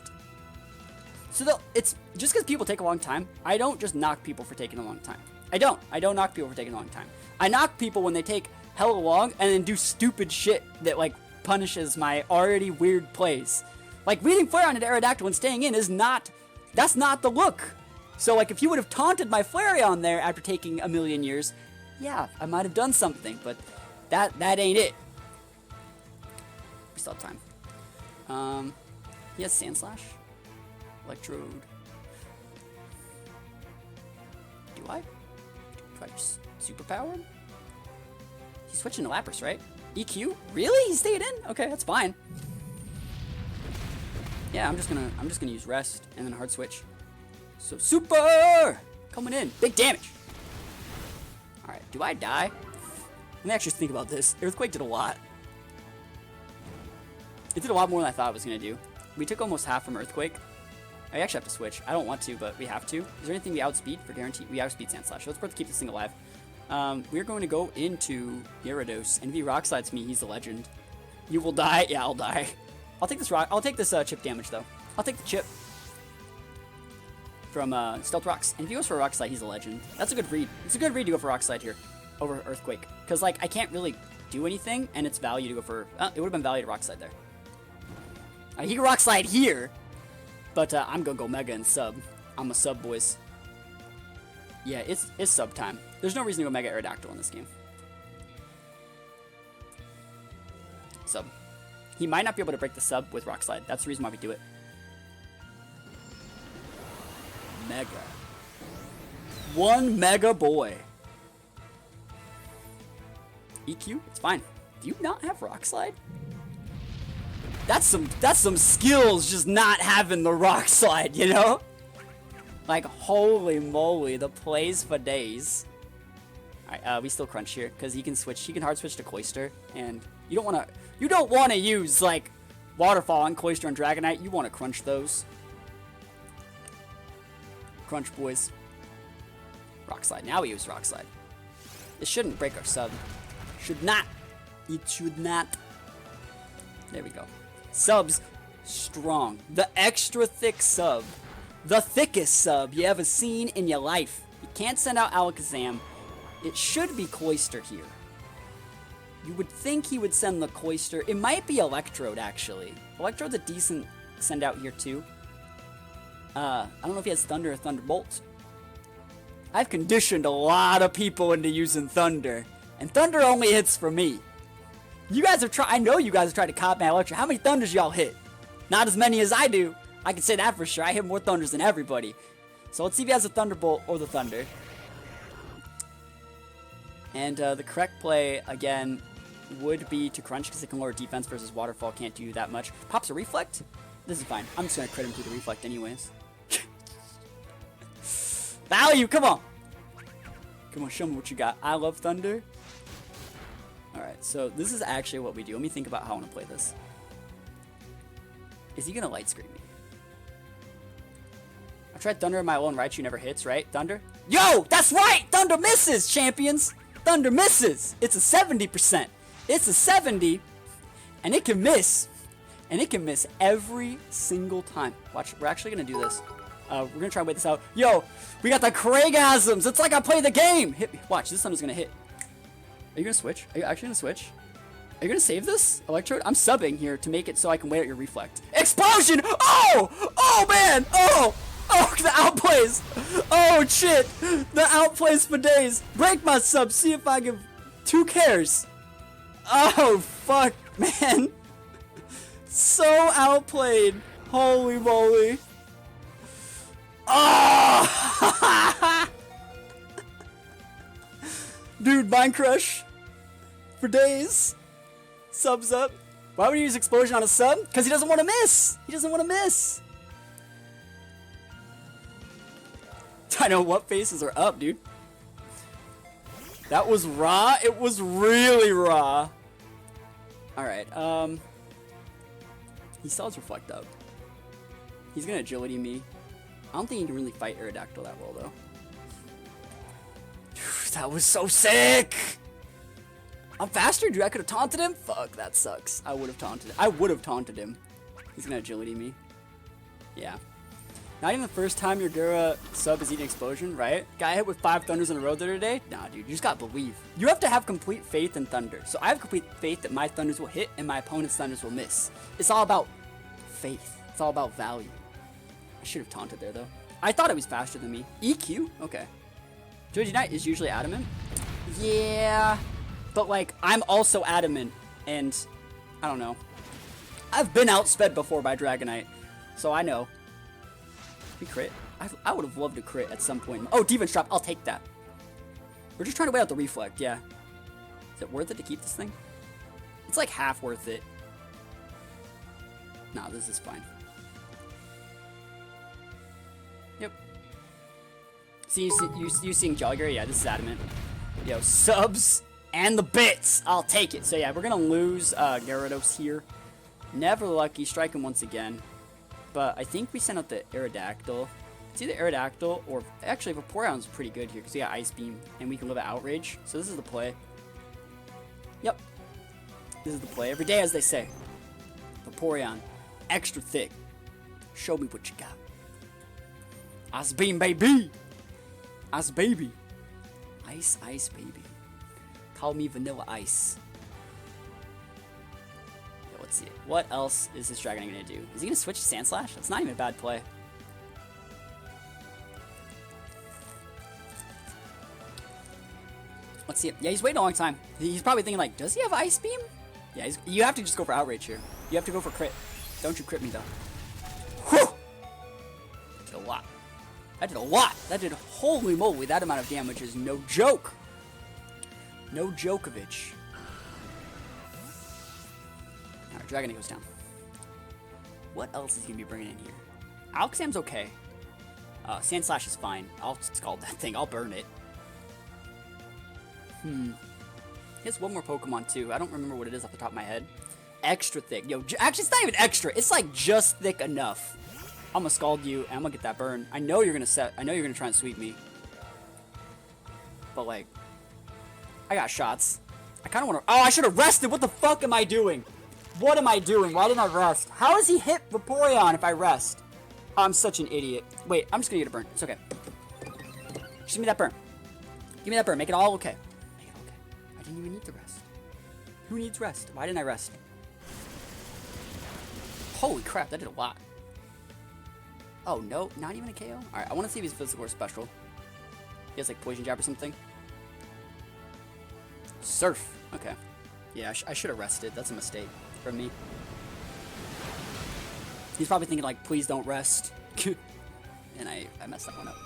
So though, it's just because people take a long time. I don't just knock people for taking a long time. I don't knock people for taking a long time. I knock people when they take hella long and then do stupid shit that like punishes my already weird plays. Like reading Flareon into Aerodactyl and staying in is not. That's not the look. So like if you would have taunted my Flareon there after taking a million years. Yeah, I might have done something, but that ain't it. We still have time. He has Sand Slash. Electrode. Do I? Try to superpower him? He's switching to Lapras, right? EQ? Really? He stayed in? Okay, that's fine. Yeah, I'm just gonna use rest and then hard switch. So super coming in. Big damage. Alright, do I die? Let me actually think about this. Earthquake did a lot. It did a lot more than I thought it was gonna do. We took almost half from Earthquake. I actually have to switch. I don't want to, but we have to. Is there anything we outspeed for guarantee? We outspeed Sandslash. So let's both keep this thing alive. We're going to go into Gyarados, and if he rock slides me, he's a legend. You will die. Yeah, I'll die. I'll take this rock. I'll take this chip damage though. I'll take the chip from Stealth Rocks. And if he goes for a rock slide, he's a legend. That's a good read. It's a good read to go for rock slide here over Earthquake, because like I can't really do anything, and it's value to go for. It would have been value to rock slide there. He can rock slide here, but I'm gonna go Mega and sub. I'm a sub, boys. Yeah, it's sub time. There's no reason to go Mega Aerodactyl in this game. Sub. He might not be able to break the sub with Rock Slide. That's the reason why we do it. Mega. One Mega boy. EQ? It's fine. Do you not have Rock Slide? That's some skills, just not having the Rock Slide, you know? Like, holy moly, the plays for days. Alright, we still crunch here, because he can hard switch to Cloyster, and you don't wanna use, like, Waterfall on Cloyster and Dragonite. You wanna crunch those. Crunch, boys. Rock Slide. Now we use Rock Slide. It shouldn't break our sub. Should not. It should not. There we go. Subs, strong. The extra thick sub. The thickest sub you ever seen in your life. You can't send out Alakazam. It should be Cloyster here. You would think he would send the Cloyster. It might be Electrode, actually. Electrode's a decent send out here, too. I don't know if he has Thunder or Thunderbolt. I've conditioned a lot of people into using Thunder. And Thunder only hits for me. You guys have tried, I know you guys have tried to cop my Electro. How many Thunders y'all hit? Not as many as I do. I can say that for sure. I hit more Thunders than everybody. So let's see if he has a Thunderbolt or the Thunder. And the correct play, again, would be to crunch because it can lower defense versus Waterfall. Can't do that much. Pops a Reflect? This is fine. I'm just going to crit him through the Reflect anyways. Value, come on! Come on, show me what you got. I love Thunder. Alright, so this is actually what we do. Let me think about how I want to play this. Is he going to Light Screen me? I tried Thunder in my own Raichu, never hits, right? Thunder? Yo, that's right! Thunder misses, champions! Thunder misses! It's a 70%. It's a 70, and it can miss. And it can miss every single time. Watch, we're actually going to do this. We're going to try and wait this out. Yo, we got the Craigasms! It's like I play the game! Hit me. Watch, this Thunder's going to hit. Are you going to switch? Are you actually going to switch? Are you going to save this, Electrode? I'm subbing here to make it so I can wait out your Reflect. Explosion! Oh! Oh, man! Oh! Oh, the outplays! Oh, shit! The outplays for days! Break my sub, see if I can... 2 cares! Oh, fuck, man! So outplayed! Holy moly! Oh! Dude, Mind Crush for days. Subs up. Why would he use Explosion on a sub? Because he doesn't want to miss. He doesn't want to miss. I know what faces are up, dude. That was raw. It was really raw. All right. He still has Reflect up. He's gonna Agility me. I don't think he can really fight Aerodactyl that well, though. That was so sick! I'm faster, dude. I could have taunted him. Fuck, that sucks. I would have taunted him. He's gonna Agility me. Yeah. Not even the first time your Gura sub is eating Explosion, right? Got hit with 5 Thunders in a row the other day? Nah, dude. You just gotta believe. You have to have complete faith in Thunder. So I have complete faith that my Thunders will hit and my opponent's Thunders will miss. It's all about faith. It's all about value. I should have taunted there, though. I thought it was faster than me. EQ? Okay. Joji Knight is usually adamant. Yeah. But, like, I'm also adamant. And, I don't know. I've been outsped before by Dragonite. So I know. We crit. I would have loved to crit at some point. Oh, Defense Drop. I'll take that. We're just trying to wait out the Reflect, yeah. Is it worth it to keep this thing? It's like half worth it. Nah, this is fine. Yep. See, you seeing Jolliger? Yeah, this is adamant. Yo, subs and the bits. I'll take it. So yeah, we're gonna lose Gyarados here. Never lucky. Strike him once again. But I think we sent out the Aerodactyl. It's either Aerodactyl or actually Vaporeon's pretty good here because we got Ice Beam and we can live at Outrage. So this is the play. Yep. This is the play. Every day, as they say. Vaporeon, extra thick. Show me what you got. Ice Beam, baby. Ice baby. Ice, ice, baby. Call me Vanilla Ice. Yo, let's see it. What else is this Dragon gonna do? Is he gonna switch to Sand Slash? That's not even a bad play. Let's see it. Yeah, he's waiting a long time. He's probably thinking like, does he have Ice Beam? Yeah, you have to just go for Outrage here. You have to go for crit. Don't you crit me though. Whew! That did a lot. That did a lot. That did, holy moly, that amount of damage is no joke. No Djokovic. Alright, Dragon goes down. What else is he gonna be bringing in here? Alakazam's okay. Sand Slash is fine. I'll scald that thing. I'll burn it. He has one more Pokemon too. I don't remember what it is off the top of my head. Extra thick. Yo, actually, it's not even extra. It's like just thick enough. I'm gonna scald you, and I'm gonna get that burn. I know you're gonna try and sweep me. But like, I got shots. I kind of want to. Oh, I should have rested. What the fuck am I doing? What am I doing? Why didn't I rest? How does he hit Vaporeon if I rest? Oh, I'm such an idiot. Wait, I'm just gonna get a burn. It's okay. Just give me that burn. Give me that burn. Make it all okay. Make it okay. I didn't even need to rest. Who needs rest? Why didn't I rest? Holy crap, that did a lot. Oh, no, not even a KO? Alright, I want to see if he's physical or special. He has like Poison Jab or something. Surf. Okay. Yeah, I should have rested. That's a mistake from me. He's probably thinking like, please don't rest. And I messed that one up.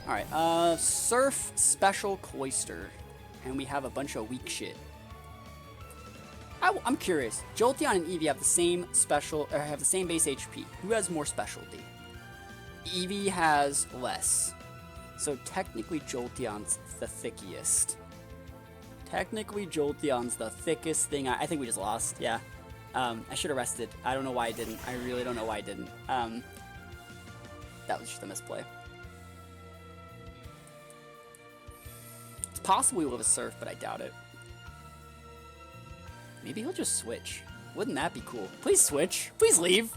Alright, Surf, Special, Cloyster. And we have a bunch of weak shit. I'm curious. Jolteon and Eevee have the same special, or have the same base HP. Who has more specialty? Eevee has less. So technically Jolteon's the thickiest. Technically Jolteon's the thickest thing. I think we just lost, yeah. I should have rested. I don't know why I didn't. I really don't know why I didn't. That was just a misplay. It's possible we'll have a Surf, but I doubt it. Maybe he'll just switch. Wouldn't that be cool? Please switch. Please leave.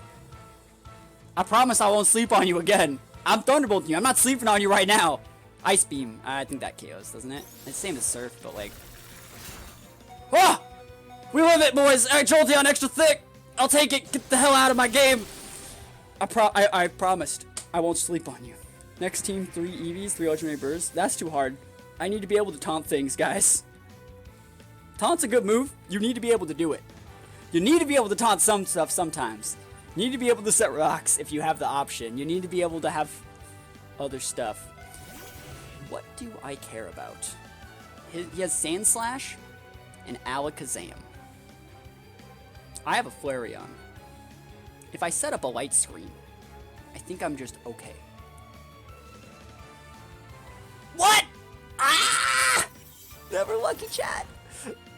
I promise I won't sleep on you again. I'm Thunderbolting you. I'm not sleeping on you right now. Ice Beam. I think that KOs, doesn't it? It's the same as Surf, but like... Ah! We live it, boys! Alright, Jolteon extra thick! I'll take it! Get the hell out of my game! I promised. I won't sleep on you. Next team, 3 Eevees, 3 Ultimate Bursts. That's too hard. I need to be able to taunt things, guys. Taunt's a good move. You need to be able to do it. You need to be able to taunt some stuff sometimes. You need to be able to set rocks if you have the option. You need to be able to have other stuff. What do I care about? He has Sand Slash and Alakazam. I have a Flareon. If I set up a light screen, I think I'm just okay. What? Ah! Never lucky, chat.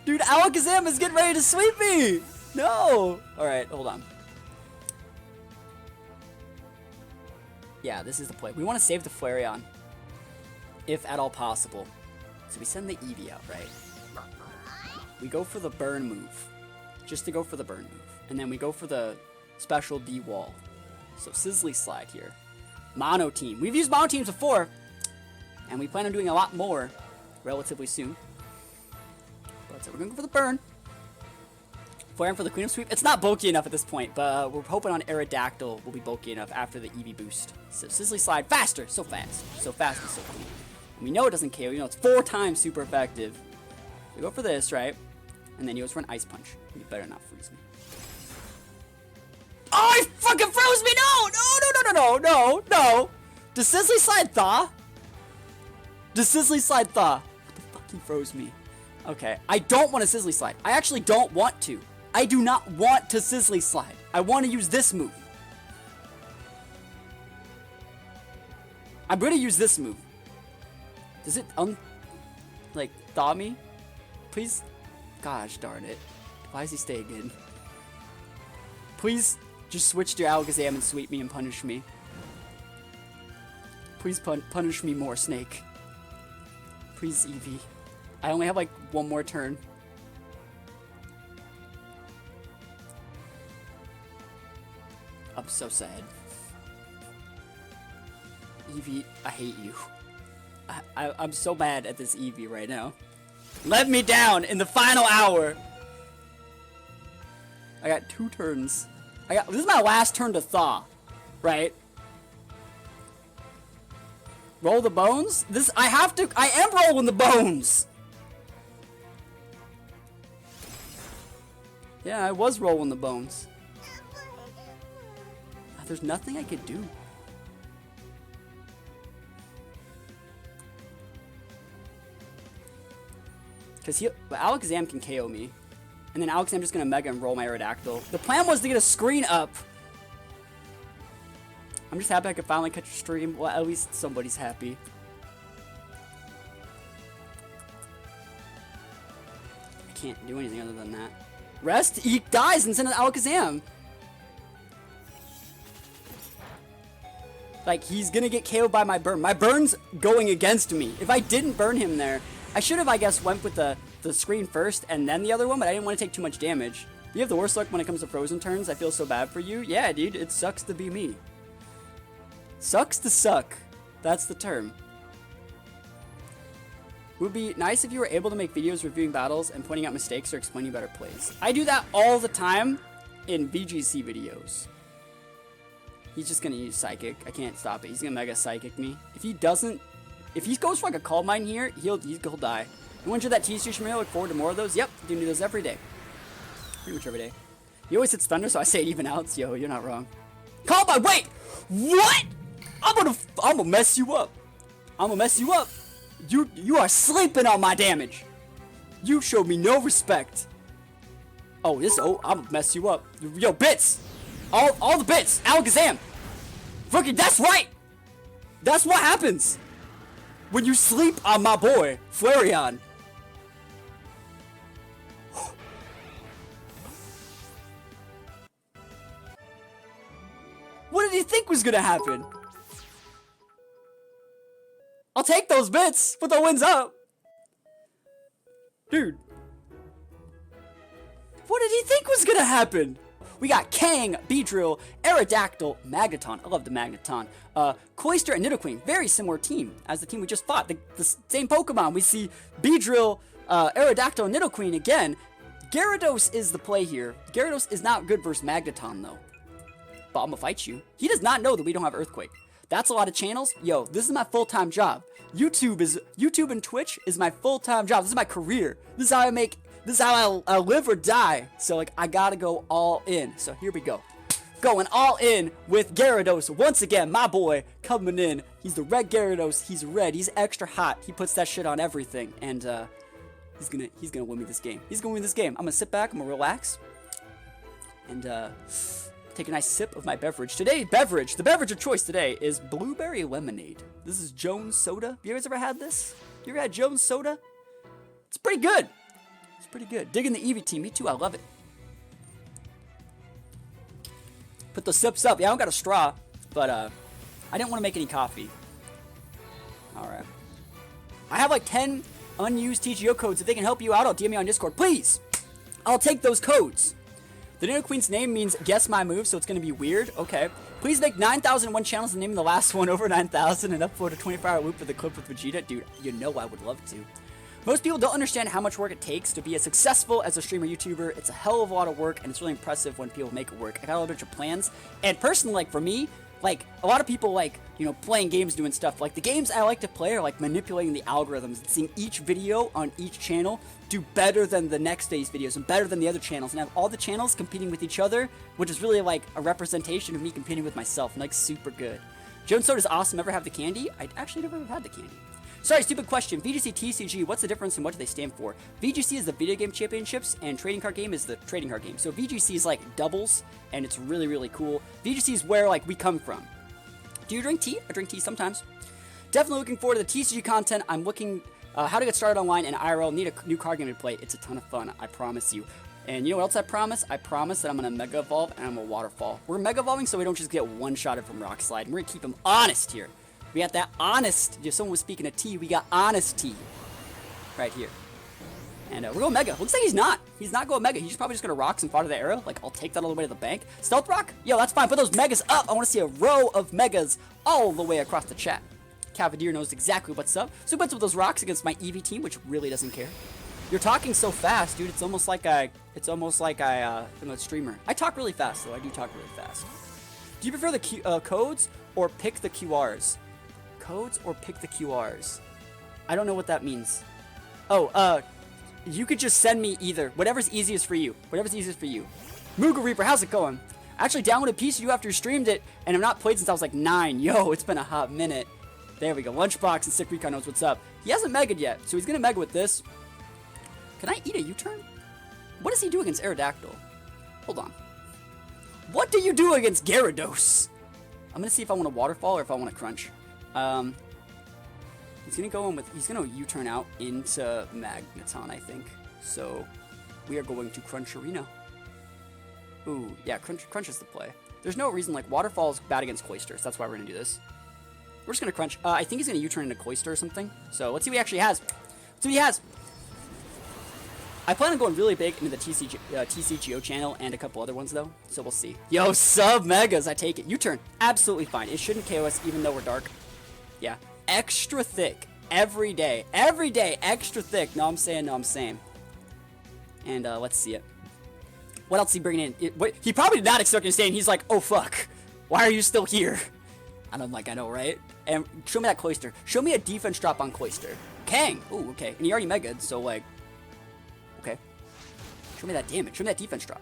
Dude, Alakazam is getting ready to sweep me! No! Alright, hold on. Yeah, this is the play. We want to save the Flareon. If at all possible. So we send the Eevee out, right? We go for the burn move. Just to go for the burn move. And then we go for the special D-Wall. So Sizzly Slide here. Mono Team. We've used Mono Teams before. And we plan on doing a lot more relatively soon. So we're going to go for the burn. Flareon for the Queen of Sweep. It's not bulky enough at this point, but we're hoping on Aerodactyl will be bulky enough after the Eevee boost. So Sizzly Slide faster. So fast. So fast and so clean. And we know it doesn't KO. You know, it's 4 times super effective. We go for this, right? And then he goes for an Ice Punch. You better not freeze me. Oh, he fucking froze me! No! Does Sizzly Slide thaw? Does Sizzly Slide thaw? What the fuck, he froze me. Okay, I don't want a Sizzly Slide. I actually don't want to. I do not want to Sizzly Slide. I want to use this move. I'm going to use this move. Does it, like, thaw me? Please? Gosh darn it. Why is he staying in? Please just switch to Alakazam and sweep me and punish me. Please punish me more, Snake. Please, Eevee. I only have like one more turn. I'm so sad. Eevee, I hate you. I'm so mad at this Eevee right now. Let me down in the final hour. I got 2 turns. This is my last turn to thaw, right? Roll the bones? I am rolling the bones! Yeah, I was rolling the bones. There's nothing I could do. Because Alakazam can KO me. And then Alakazam's just gonna Mega and roll my Aerodactyl. The plan was to get a screen up. I'm just happy I could finally catch a stream. Well, at least somebody's happy. I can't do anything other than that. Rest, he dies and send an Alakazam. Like, he's gonna get KO'd by my burn. My burn's going against me. If I didn't burn him there, I should have, I guess, went with the screen first and then the other one, but I didn't want to take too much damage. You have the worst luck when it comes to frozen turns. I feel so bad for you. Yeah, dude, it sucks to be me. Sucks to suck. That's the term. It would be nice if you were able to make videos reviewing battles and pointing out mistakes or explaining better plays. I do that all the time in VGC videos. He's just gonna use Psychic. I can't stop it. He's gonna Mega Psychic me. If he goes for like a Calm Mind here, he'll die. You want to do that T-Street Shmir? Look forward to more of those? Yep, do those every day. Pretty much every day. He always hits Thunder, so I say it even outs. Yo, you're not wrong. Calm Mind, wait! What? I'm gonna mess you up. I'm gonna mess you up. You are sleeping on my damage. You showed me no respect. I'm gonna mess you up. Yo, bits! All the bits! Alakazam! Rookie, that's right! That's what happens when you sleep on my boy, Vaporeon. What did you think was gonna happen? I'll take those bits, put the wins up. Dude. What did he think was gonna happen? We got Kang, Beedrill, Aerodactyl, Magneton. I love the Magneton. Cloyster and Nidoqueen. Very similar team as the team we just fought. The same Pokemon. We see Beedrill, Aerodactyl, and Nidoqueen again. Gyarados is the play here. Gyarados is not good versus Magneton, though. But I'm gonna fight you. He does not know that we don't have Earthquake. That's a lot of channels. Yo, this is my full-time job. YouTube and Twitch is my full-time job. This is my career. This is how I live or die. So, like, I gotta go all in. So, here we go. Going all in with Gyarados. Once again, my boy coming in. He's the red Gyarados. He's red. He's extra hot. He puts that shit on everything. And, he's gonna win me this game. He's gonna win this game. I'm gonna sit back. I'm gonna relax. And, take a nice sip of my beverage. The beverage of choice today is blueberry lemonade. This is Jones Soda. Have you guys ever had this? You ever had Jones Soda? It's pretty good. It's pretty good. Digging the Eevee team. Me too. I love it. Put the sips up. Yeah, I don't got a straw, but I didn't want to make any coffee. Alright. I have like 10 unused TGO codes. If they can help you out, I'll DM me on Discord. Please! I'll take those codes. The Nidoqueen's name means guess my move, so it's going to be weird. Okay. Please make 9,001 channels and name the last one over 9,000 and upload a 24-hour loop with the clip with Vegeta. Dude, you know I would love to. Most people don't understand how much work it takes to be as successful as a streamer YouTuber. It's a hell of a lot of work, and it's really impressive when people make it work. I got a bunch of plans, and personally, like, for me, like, a lot of people, like, you know, playing games, doing stuff. Like, the games I like to play are, like, manipulating the algorithms and seeing each video on each channel do better than the next day's videos and better than the other channels, and have all the channels competing with each other, which is really, like, a representation of me competing with myself, and, like, super good. Jones Soda is awesome. Ever have the candy? I actually never had the candy. Sorry, stupid question. VGC, TCG, what's the difference and what do they stand for? VGC is the video game championships, and trading card game is the trading card game. So VGC is like doubles, and it's really, really cool. VGC is where like we come from. Do you drink tea? I drink tea sometimes. Definitely looking forward to the TCG content. I'm looking how to get started online and IRL. Need a new card game to play. It's a ton of fun, I promise you. And you know what else I promise? I promise that I'm going to Mega Evolve and I'm going to Waterfall. We're Mega Evolving so we don't just get one-shotted from Rock Slide. And we're going to keep him honest here. We got that honest. If someone was speaking of tea, we got honest tea. Right here. And we're going Mega. Looks like he's not. He's not going Mega. He's probably just going to rock some fodder the arrow. Like, I'll take that all the way to the bank. Stealth Rock? Yo, that's fine. Put those Megas up. I want to see a row of Megas all the way across the chat. Cavalier knows exactly what's up. So he puts with those rocks against my Eevee team, which really doesn't care. You're talking so fast, dude. It's almost like I'm a streamer. I talk really fast, though. I do talk really fast. Do you prefer the codes or pick the QRs? Codes or pick the QRs? I don't know what that means. Oh, you could just send me either. Whatever's easiest for you. Whatever's easiest for you. Moogle Reaper, how's it going? I actually downloaded PCU after you streamed it, and I've not played since I was like 9. Yo, it's been a hot minute. There we go. Lunchbox and Sick Recon knows what's up. He hasn't Mega'd yet, so he's gonna Mega with this. Can I eat a U-turn? What does he do against Aerodactyl? Hold on. What do you do against Gyarados? I'm gonna see if I want to Waterfall or if I want to Crunch. He's gonna go in with. He's gonna U-turn out into Magneton, I think. So we are going to Crunch Arena. Ooh, yeah, Crunch is the play. There's no reason like Waterfall is bad against Cloysters. That's why we're gonna do this. We're just gonna Crunch. I think he's gonna U-turn into Cloyster or something. So let's see what he actually has. Let's see what he has. I plan on going really big into the TCGO channel and a couple other ones, though, so we'll see. Yo, sub Megas, I take it. U-turn, absolutely fine. It shouldn't KO us, even though we're dark. Yeah, extra thick, every day, extra thick. No, I'm saying. And let's see it. What else is he bringing in? He probably did not expect me to stay, and he's like, oh, fuck. Why are you still here? And I'm like, I know, right? And show me that Cloyster. Show me a defense drop on Cloyster. Kang! Ooh, okay. And he already Mega'd, so, like... Okay. Show me that damage. Show me that defense drop.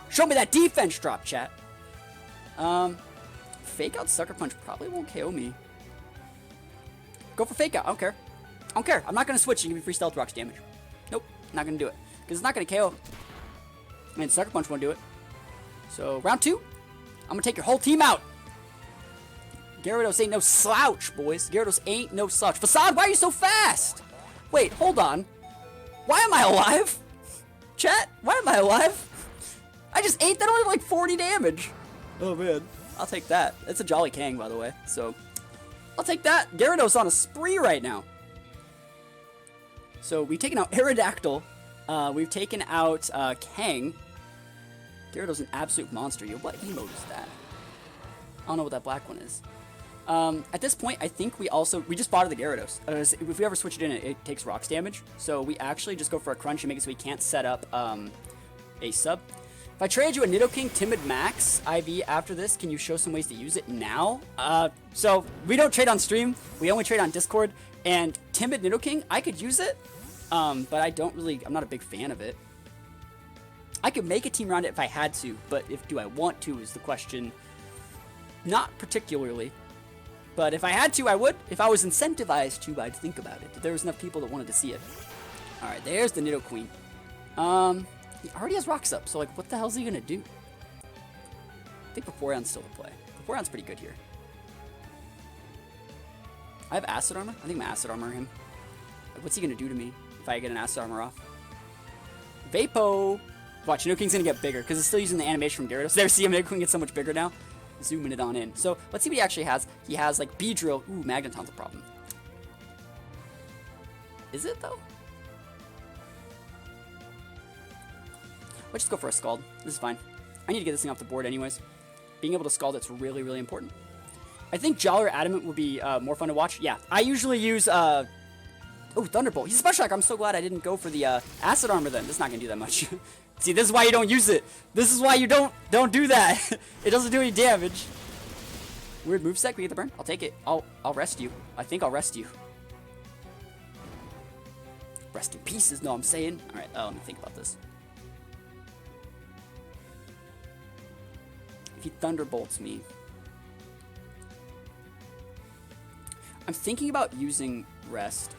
Show me that defense drop, chat. Fake out Sucker Punch probably won't KO me. Go for Fake Out. I don't care. I don't care. I'm not going to switch and give me free Stealth Rocks damage. Nope. Not going to do it. Because it's not going to KO. And Sucker Punch won't do it. So, round 2. I'm going to take your whole team out. Gyarados ain't no slouch, boys. Gyarados ain't no slouch. Facade, why are you so fast? Wait, hold on. Why am I alive? Chat, why am I alive? I just ate that only like 40 damage. Oh, man. I'll take that. It's a Jolly Kang, by the way. So, I'll take that. Gyarados on a spree right now. So, we've taken out Aerodactyl. We've taken out Kang. Gyarados an absolute monster. Yo, what emote is that? I don't know what that black one is. At this point, I think we just bought the Gyarados. If we ever switch it in, it takes rocks damage. So we actually just go for a Crunch and make it so we can't set up a sub. If I trade you a Nidoking Timid Max IV after this, can you show some ways to use it now? So we don't trade on stream. We only trade on Discord. And Timid Nidoking, I could use it, but I'm not a big fan of it. I could make a team around it if I had to, but do I want to is the question. Not particularly. But if I had to, I would. If I was incentivized to, I'd think about it. If there was enough people that wanted to see it. Alright, there's the Nidoqueen. He already has rocks up, so like, what the hell is he gonna do? I think Vaporeon's still the play. Vaporeon's pretty good here. I have Acid Armor? I think I'm Acid Armor him. Like, what's he gonna do to me if I get an Acid Armor off? Vapo! Watch, Nidoking's gonna get bigger, because it's still using the animation from Gyarados. There, see him, Nidoking gets so much bigger now. Zooming it on in. So, let's see what he actually has. He has, like, Beedrill. Ooh, Magneton's a problem. Is it, though? Let's just go for a Scald. This is fine. I need to get this thing off the board anyways. Being able to Scald it's really, really important. I think Jolly or Adamant would be more fun to watch. Yeah, I usually use... Oh, Thunderbolt. He's a special attack. I'm so glad I didn't go for the Acid Armor then. This is not going to do that much. See, this is why you don't use it. This is why you don't do that. It doesn't do any damage. Weird moveset. Can we get the burn? I'll take it. I'll rest you. I think I'll rest you. Rest in pieces. No, I'm saying. All right. Let me think about this. If he Thunderbolts me, I'm thinking about using Rest.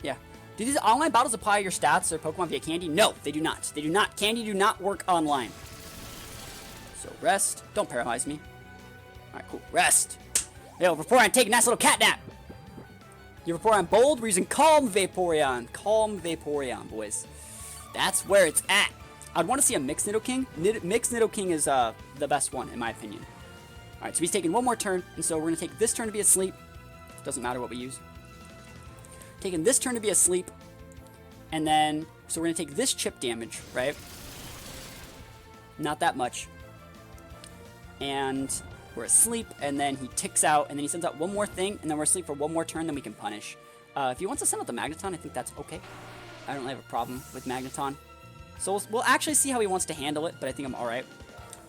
Yeah. Do these online battles apply your stats or Pokemon via Candy? No, they do not. They do not. Candy do not work online. So Rest. Don't paralyze me. Alright, cool. Rest. Yo, Vaporeon, take a nice little cat nap. You Vaporeon bold, we're using Calm Vaporeon. Calm Vaporeon, boys. That's where it's at. I'd want to see a Mixed Nidoking. Mixed Nidoking is the best one, in my opinion. Alright, so he's taking one more turn, and so we're going to take this turn to be asleep. Doesn't matter what we use. Taking this turn to be asleep, and then, so we're going to take this chip damage, right? Not that much. And we're asleep, and then he ticks out, and then he sends out one more thing, and then we're asleep for one more turn, then we can punish. If he wants to send out the Magneton, I think that's okay. I don't really have a problem with Magneton. So we'll actually see how he wants to handle it, but I think I'm alright.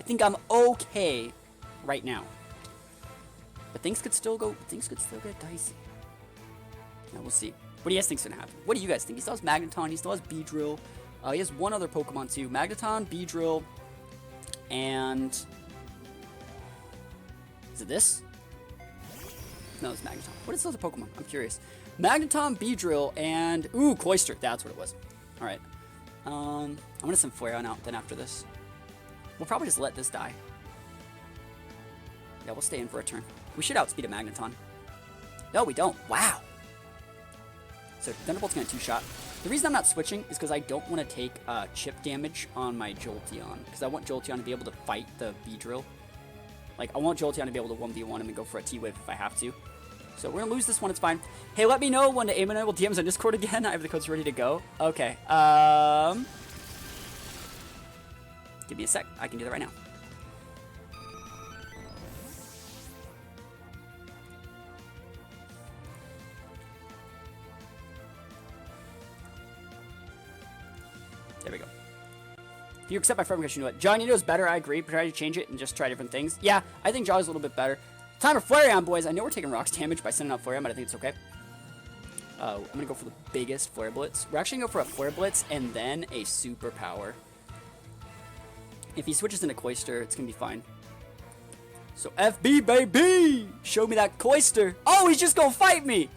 I think I'm okay right now. But things could still get dicey. Now we'll see. What do you guys think's gonna happen? What do you guys think? He still has Magneton, he still has Beedrill. He has one other Pokemon too. Magneton, Beedrill, and... Is it this? No, it's Magneton. What is this other Pokemon? I'm curious. Magneton, Beedrill, and... Ooh, Cloyster. That's what it was. Alright. I'm gonna send Flareon out then after this. We'll probably just let this die. Yeah, we'll stay in for a turn. We should outspeed a Magneton. No, we don't. Wow. So Thunderbolt's gonna two-shot. The reason I'm not switching is because I don't want to take chip damage on my Jolteon. Because I want Jolteon to be able to fight the Beedrill. Like, I want Jolteon to be able to 1v1 him and go for a T-Wave if I have to. So we're gonna lose this one, it's fine. Hey, let me know when Aim and I will DMs on Discord again. I have the codes ready to go. Okay, give me a sec. I can do that right now. There we go. If you accept my friend request, you know what? John, you know is better, I agree, but try to change it and just try different things. Yeah, I think Jolly's a little bit better. Time for Flareon, boys. I know we're taking rocks damage by sending out Flareon, but I think it's okay. I'm going to go for the biggest Flare Blitz. We're actually going to go for a Flare Blitz and then a Super Power. If he switches into Cloyster, it's going to be fine. So FB, baby! Show me that Cloyster. Oh, he's just going to fight me!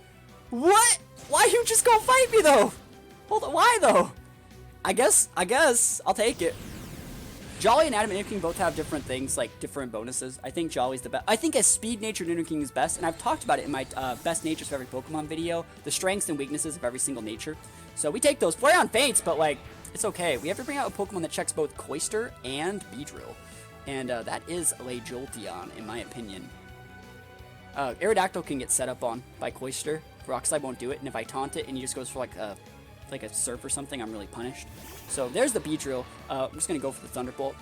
What? Why you just going to fight me, though? Hold on, why, though? I guess, I'll take it. Jolly and Adamant Nidoking both have different things, like different bonuses. I think Jolly's the best. I think as Speed Nature Nidoking is best, and I've talked about it in my best natures for every Pokemon video, the strengths and weaknesses of every single nature. So we take those. Flareon faints, but like, it's okay. We have to bring out a Pokemon that checks both Cloyster and Beedrill. And that is a Jolteon, in my opinion. Aerodactyl can get set up on by Cloyster. Rock Slide won't do it, and if I taunt it and he just goes for like a Surf or something, I'm really punished. So there's the Beedrill. I'm just gonna go for the Thunderbolt.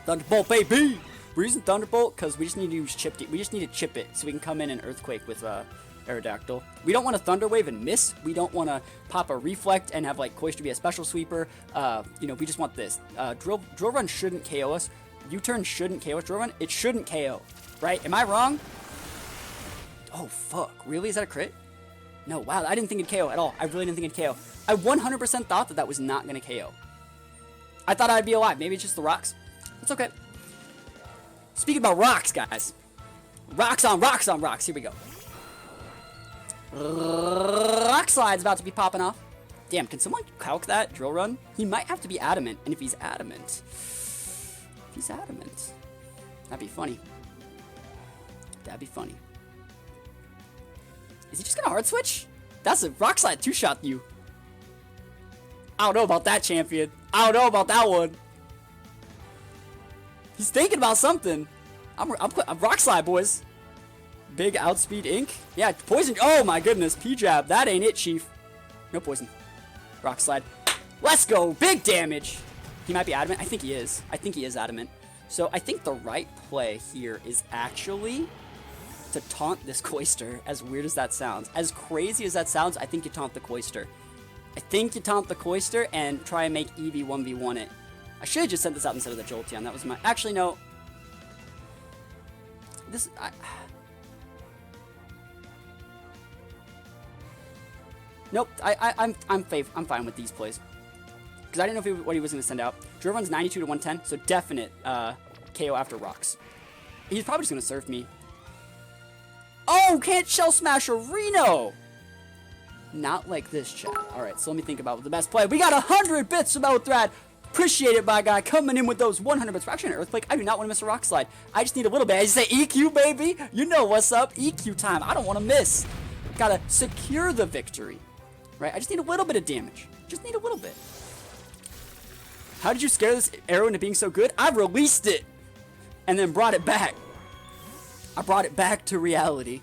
Thunderbolt, baby! We're using Thunderbolt because we just need to use we just need to chip it so we can come in and Earthquake with Aerodactyl. We don't want to Thunder Wave and miss. We don't want to pop a Reflect and have like Cloyster be a special sweeper. You know, we just want this. Drill Run shouldn't KO us. U-turn shouldn't KO us. Drill Run, it shouldn't KO. Right? Am I wrong? Oh fuck! Really? Is that a crit? No, wow, I didn't think it'd KO at all. I really didn't think it'd KO. I 100% thought that was not going to KO. I thought I'd be alive. Maybe it's just the rocks. It's okay. Speaking about rocks, guys. Rocks on rocks on rocks. Here we go. Rock Slide's about to be popping off. Damn, can someone calc that Drill Run? He might have to be adamant, and if he's adamant, that'd be funny. That'd be funny. Is he just gonna hard switch? That's a Rock Slide two-shot you. I don't know about that, champion. I don't know about that one. He's thinking about something. I'm Rock Slide, boys. Big Outspeed Ink. Yeah, poison. Oh my goodness, P-Jab. That ain't it, Chief. No poison. Rock Slide. Let's go. Big damage. He might be adamant. I think he is. I think he is adamant. So I think the right play here is actually to taunt this Cloyster, as weird as that sounds. As crazy as that sounds, I think you taunt the Cloyster. I think you taunt the Cloyster and try and make Eevee 1v1 it. I should have just sent this out instead of the Jolteon. That was my... Actually, no. This... Nope, I'm fine with these plays. Because I didn't know what he was going to send out. Drill Run's 92 to 110, so definite KO after rocks. He's probably just going to surf me. Oh, can't Shell Smash a Reno. Not like this, chat. Alright, so let me think about the best play. We got 100 bits from Elthrat. Appreciate it, my guy, coming in with those 100 bits. We're actually an Earthquake. I do not want to miss a Rock Slide. I just need a little bit. I just say EQ, baby. You know what's up. EQ time. I don't want to miss. Gotta secure the victory. Right? I just need a little bit of damage. Just need a little bit. How did you scare this arrow into being so good? I released it and then brought it back. I brought it back to reality.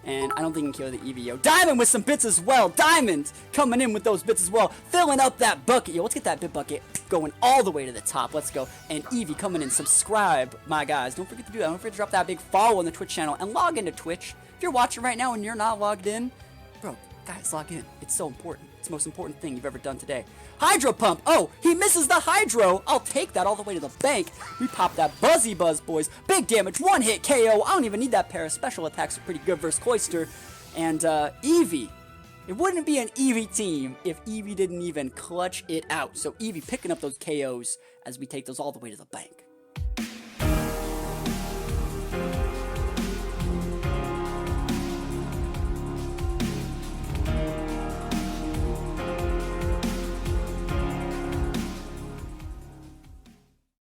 And I don't think he can kill the Eevee, yo. Diamond with some bits as well. Diamond coming in with those bits as well. Filling up that bucket, yo. Let's get that bit bucket going all the way to the top. Let's go. And Eevee coming in. Subscribe, my guys. Don't forget to do that. Don't forget to drop that big follow on the Twitch channel. And log into Twitch. If you're watching right now and you're not logged in, bro, guys, log in. It's so important. It's the most important thing you've ever done today. Hydro Pump. Oh, he misses the Hydro. I'll take that all the way to the bank. We pop that Buzzy Buzz, boys. Big damage. One hit KO. I don't even need that pair of special attacks. Are pretty good versus Cloyster. And Eevee. It wouldn't be an Eevee team if Eevee didn't even clutch it out. So Eevee picking up those KOs as we take those all the way to the bank.